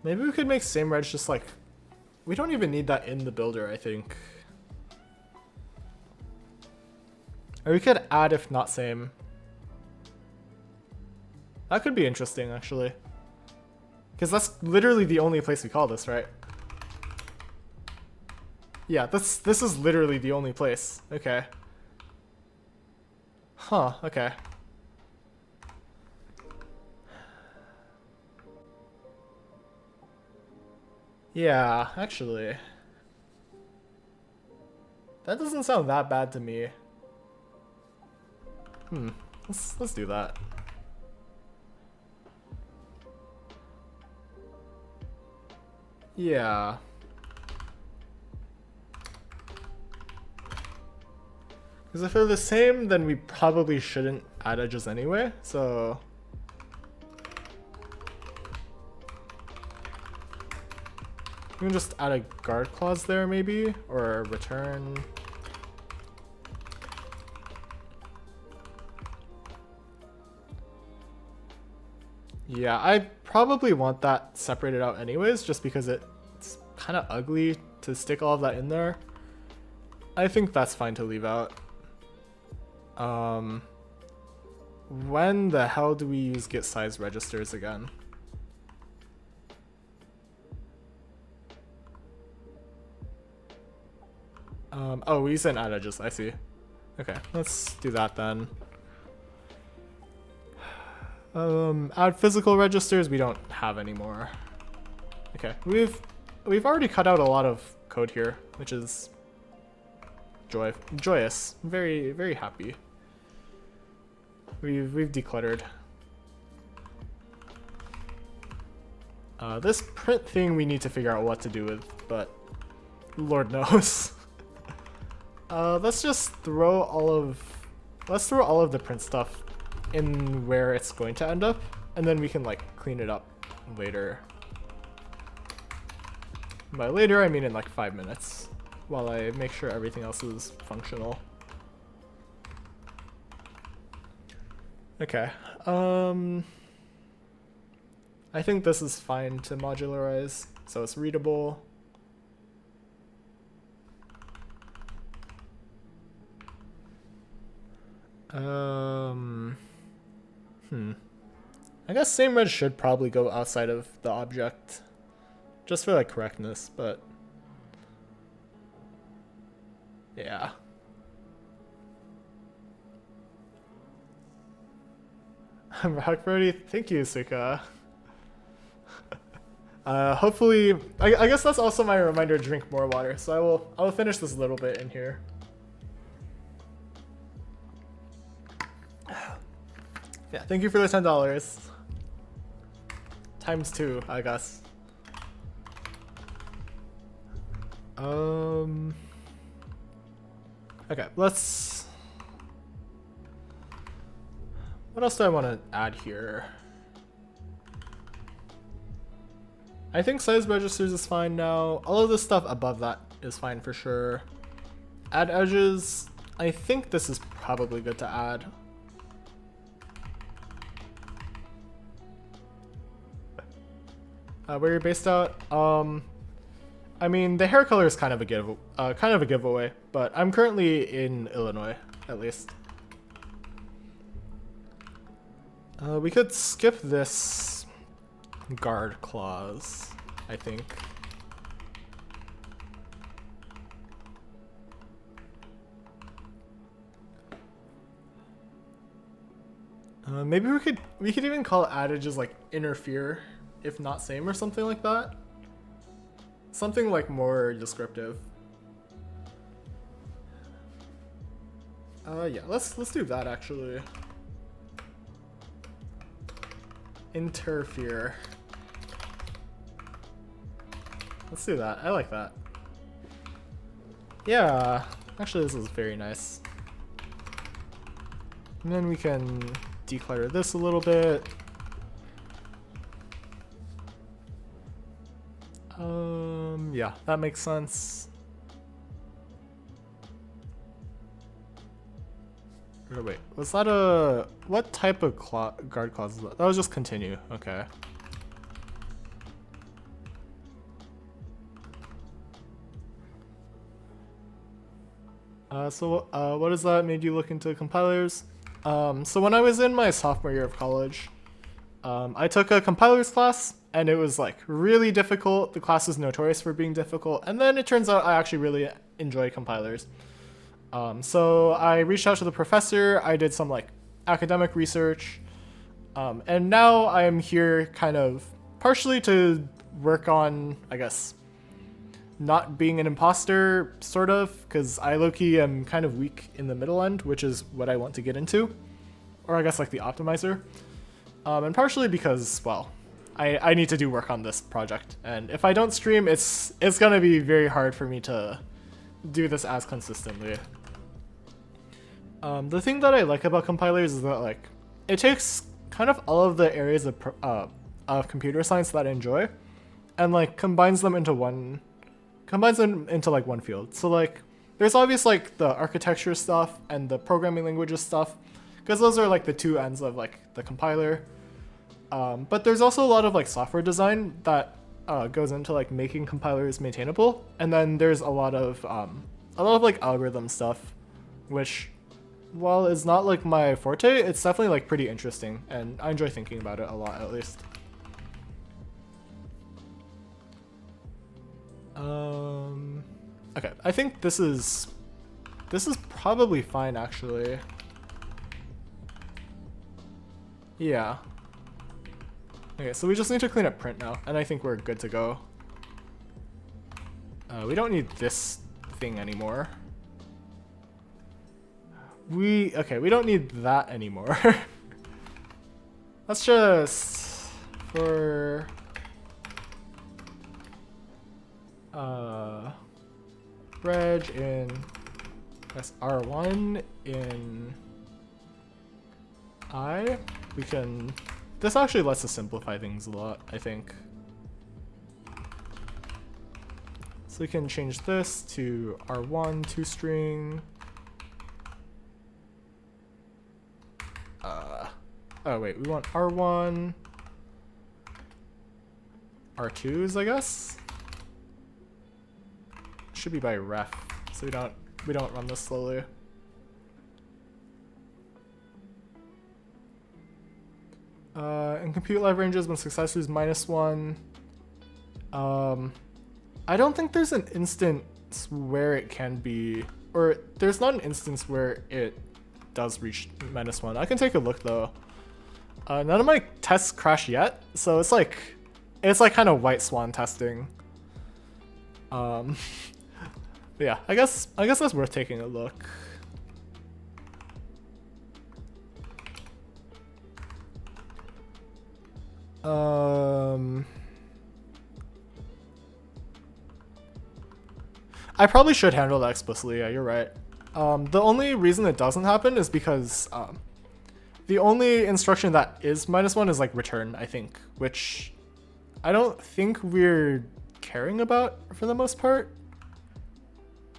Maybe we could make same reg just like We don't even need that in the builder, I think. Or we could add if not same. That could be interesting, actually. Because that's literally the only place we call this, right? Yeah, this is literally the only place. Okay. Huh, okay. Yeah, actually. That doesn't sound that bad to me. Let's do that. Yeah. Because if they're the same, then we probably shouldn't add edges anyway, so... We can just add a guard clause there, maybe? Or a return... Yeah, I probably want that separated out anyways, just because it's kind of ugly to stick all of that in there. I think that's fine to leave out. When the hell do we use get size registers again? Oh, we sent add edges, I see. Okay, let's do that then. Add physical registers, we don't have anymore. Okay, we've already cut out a lot of code here, which is joyous. Very, very happy. We've decluttered. This print thing we need to figure out what to do with, but Lord knows. Let's just throw all of the print stuff in where it's going to end up, and then we can like clean it up later. By later, I mean in like 5 minutes, while I make sure everything else is functional. Okay, I think this is fine to modularize, so it's readable. I guess same reg should probably go outside of the object, just for like correctness, but yeah. Rock Brody, thank you, Suka. Hopefully, I guess that's also my reminder to drink more water, so I will finish this little bit in here. Yeah, thank you for the $10. Times 2, I guess. Okay, let's... What else do I want to add here? I think size registers is fine now. All of the stuff above that is fine for sure. Add edges. I think this is probably good to add. Where you're based out? I mean, the hair color is kind of a giveaway, but I'm currently in Illinois, at least. We could skip this guard clause, I think. Maybe we could even call add edges like interfere, if not same, or something like that. Something like more descriptive. Yeah, let's do that actually. Interfere. Let's do that. I like that. Yeah, actually this is very nice. And then we can declutter this a little bit. Yeah, that makes sense. Oh, wait, was that a... What type of guard clause is that? That was just continue, okay. What has that made you look into compilers? So when I was in my sophomore year of college, I took a compilers class, and it was like really difficult. The class was notorious for being difficult, and then it turns out I actually really enjoy compilers. So I reached out to the professor. I did some like academic research, and now I am here kind of partially to work on, I guess, not being an imposter, sort of, because I low-key am kind of weak in the middle end, which is what I want to get into, or I guess like the optimizer, and partially because, well, I need to do work on this project, and if I don't stream, it's gonna be very hard for me to do this as consistently. The thing that I like about compilers is that like it takes kind of all of the areas of computer science that I enjoy, and like combines them into one field. So like there's obvious like the architecture stuff and the programming languages stuff, because those are like the two ends of like the compiler. But there's also a lot of like software design that goes into like making compilers maintainable, and then there's a lot of like algorithm stuff, which, while it's not like my forte, it's definitely like pretty interesting, and I enjoy thinking about it a lot, at least. Okay, I think this is probably fine, actually. Yeah. Okay, so we just need to clean up print now, and I think we're good to go. We don't need this thing anymore. We don't need that anymore. Let's just, for reg in R1 in I, we can, this actually lets us simplify things a lot, I think. So we can change this to R1 toString. Oh wait, we want R1 R2s, I guess. Should be by ref, so we don't run this slowly. In compute live ranges, when success is -1. I don't think there's an instance where it can be, or there's not an instance where it does reach -1. I can take a look though. None of my tests crash yet, so it's like kind of white swan testing. But yeah, I guess that's worth taking a look. I probably should handle that explicitly, yeah, you're right. The only reason it doesn't happen is because the only instruction that is -1 is like return, I think, which I don't think we're caring about for the most part.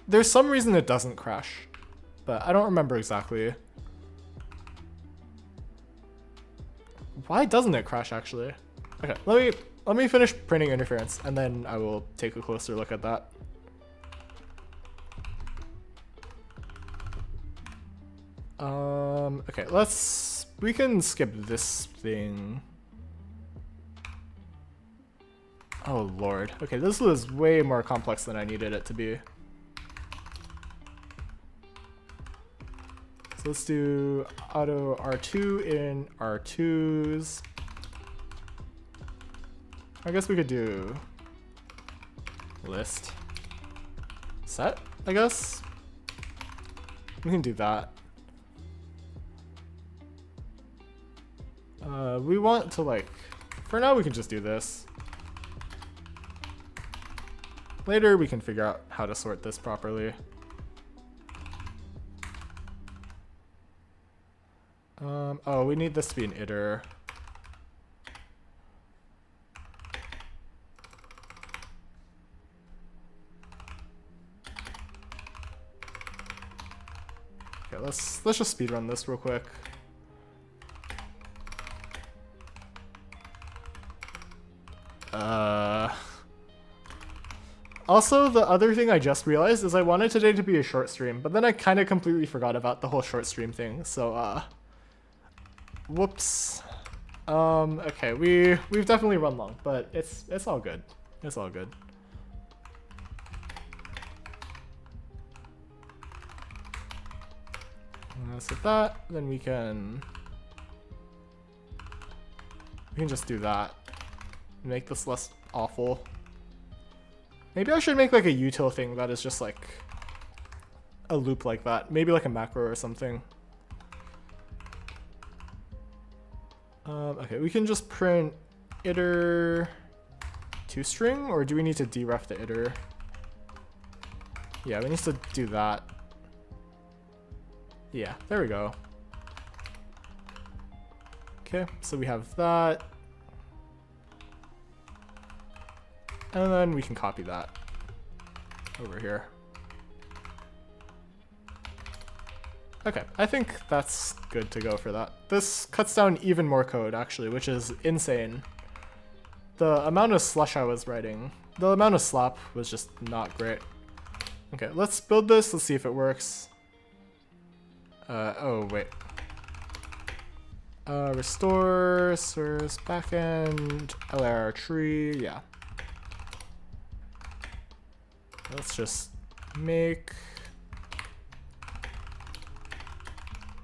There's some reason it doesn't crash, but I don't remember exactly. Why doesn't it crash, actually? Okay, let me finish printing interference, and then I will take a closer look at that. Okay, we can skip this thing. Oh lord. Okay, this was way more complex than I needed it to be. So let's do auto R2 in R2s. I guess we could do list set, I guess. We can do that. We want to like, for now we can just do this. Later we can figure out how to sort this properly. Oh, we need this to be an iter. Okay, let's just speedrun this real quick. Also, the other thing I just realized is I wanted today to be a short stream, but then I kind of completely forgot about the whole short stream thing. So, whoops. Okay, we've definitely run long, but it's all good. It's all good. So that, then we can just do that. Make this less awful. Maybe I should make like a util thing that is just like a loop like that. Maybe like a macro or something. Okay, we can just print iter toString, or do we need to deref the iter? Yeah, we need to do that. Yeah, there we go. Okay, so we have that. And then we can copy that over here. Okay, I think that's good to go for that. This cuts down even more code, actually, which is insane. The amount of slush I was writing, the amount of slop was just not great. Okay, let's build this. Let's see if it works. Oh, wait. Restore, source, backend, LR tree, yeah. Let's just make...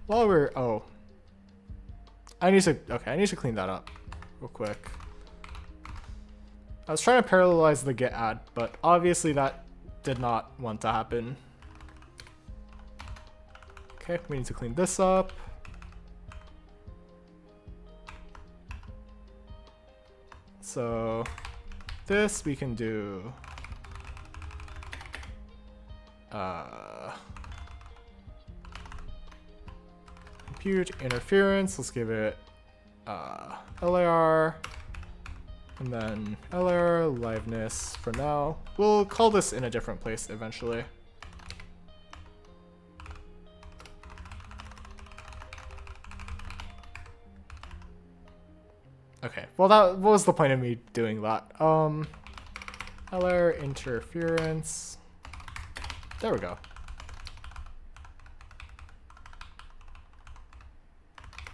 While we're... Oh. I need to clean that up real quick. I was trying to parallelize the get add, but obviously that did not want to happen. Okay, we need to clean this up. So this we can do compute interference. Let's give it LAR and then LR liveness for now. We'll call this in a different place eventually. Okay, well that what was the point of me doing that? LR interference. There we go.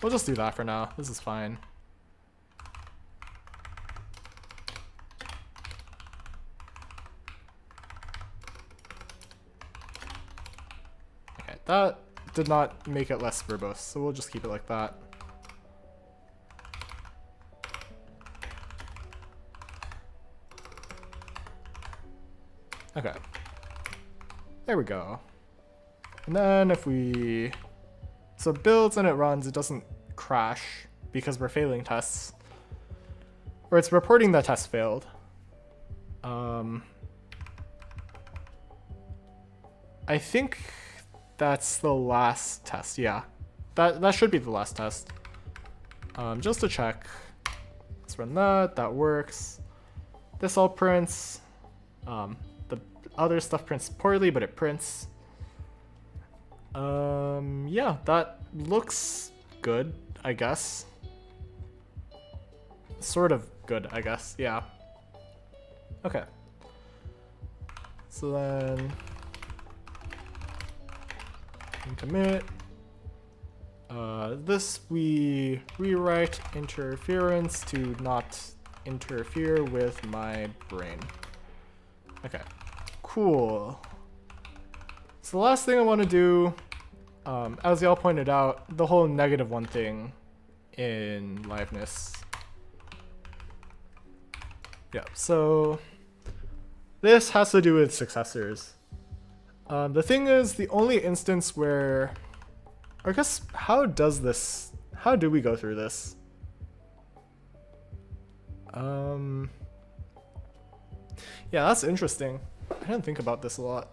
We'll just do that for now. This is fine. Okay, that did not make it less verbose, so we'll just keep it like that. Okay. There we go. And then if we... So it builds and it runs, it doesn't crash because we're failing tests. Or it's reporting that test failed. I think that's the last test, yeah. That should be the last test. Just to check. Let's run that, that works. This all prints. The other stuff prints poorly, but it prints. Yeah, that looks good, I guess. Sort of good, I guess, yeah. Okay. So then... commit. This we rewrite interference to not interfere with my brain. Okay, cool. So the last thing I want to do, as y'all pointed out, the whole -1 thing in liveness. Yeah, so this has to do with successors. The thing is, the only instance where, I guess, how do we go through this? Yeah, that's interesting. I didn't think about this a lot.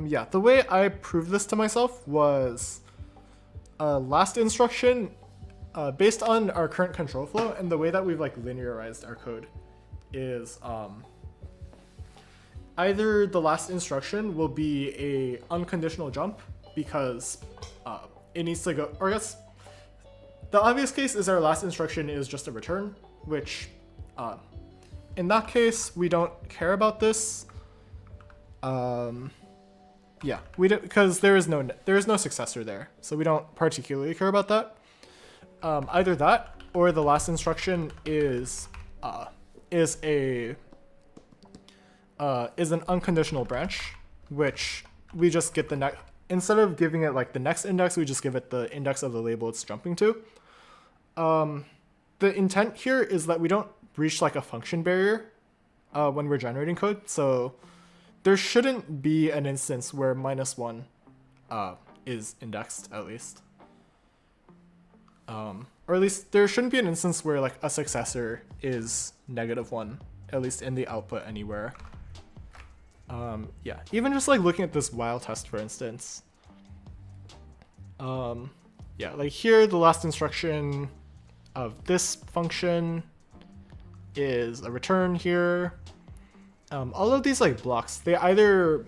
Yeah, the way I proved this to myself was last instruction based on our current control flow and the way that we've like linearized our code is either the last instruction will be a unconditional jump because it needs to go, or I guess the obvious case is our last instruction is just a return, which in that case, we don't care about this. Yeah, we don't, because there is no successor there, so we don't particularly care about that. Either that or the last instruction is an unconditional branch, which we just get the next, instead of giving it like the next index, we just give it the index of the label it's jumping to. The intent here is that we don't breach like a function barrier when we're generating code, so there shouldn't be an instance where -1 is indexed, at least. Or at least there shouldn't be an instance where like a successor is -1, at least in the output anywhere. Yeah, even just like looking at this while test, for instance. Yeah, like here, the last instruction of this function is a return here. All of these like blocks, they either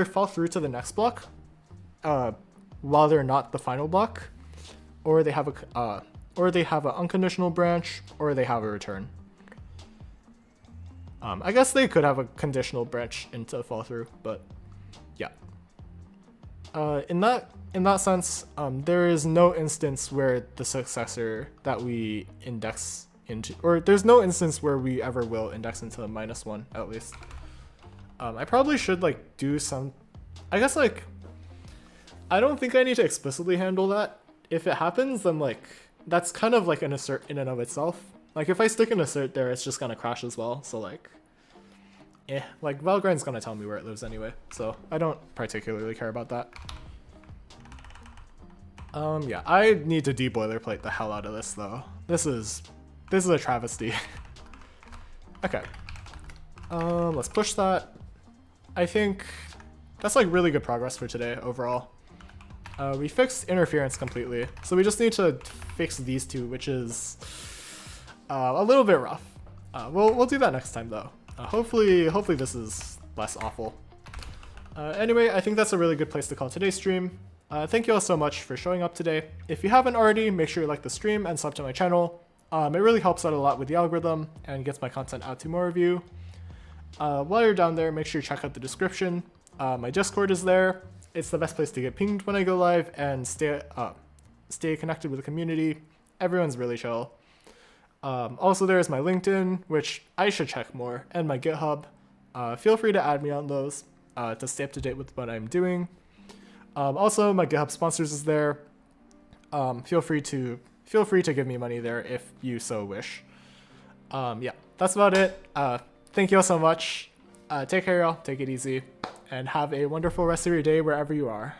fall through to the next block while they're not the final block, or they have an unconditional branch, or they have a return. I guess they could have a conditional branch into fall through, but yeah. In that sense, there is no instance where the successor that we index into, or there's no instance where we ever will index into the -1, at least. I probably should like do some, I guess like, I don't think I need to explicitly handle that. If it happens, then like, that's kind of like an assert in and of itself. Like if I stick an assert there, it's just gonna crash as well, so like, like Valgrind's gonna tell me where it lives anyway, so I don't particularly care about that. Yeah, I need to de-boilerplate the hell out of this though. This is a travesty. Okay. Let's push that. I think that's like really good progress for today overall. We fixed interference completely, so we just need to fix these two, which is a little bit rough. We'll do that next time though. Hopefully this is less awful. Anyway, I think that's a really good place to call today's stream. Thank you all so much for showing up today. If you haven't already, make sure you like the stream and sub to my channel. It really helps out a lot with the algorithm and gets my content out to more of you. While you're down there, make sure you check out the description. My Discord is there. It's the best place to get pinged when I go live and stay connected with the community. Everyone's really chill. Also, there's my LinkedIn, which I should check more, and my GitHub. Feel free to add me on those to stay up to date with what I'm doing. Also, my GitHub sponsors is there. Feel free to give me money there if you so wish. Yeah, that's about it. Thank you all so much. Take care, y'all. Take it easy, and have a wonderful rest of your day wherever you are.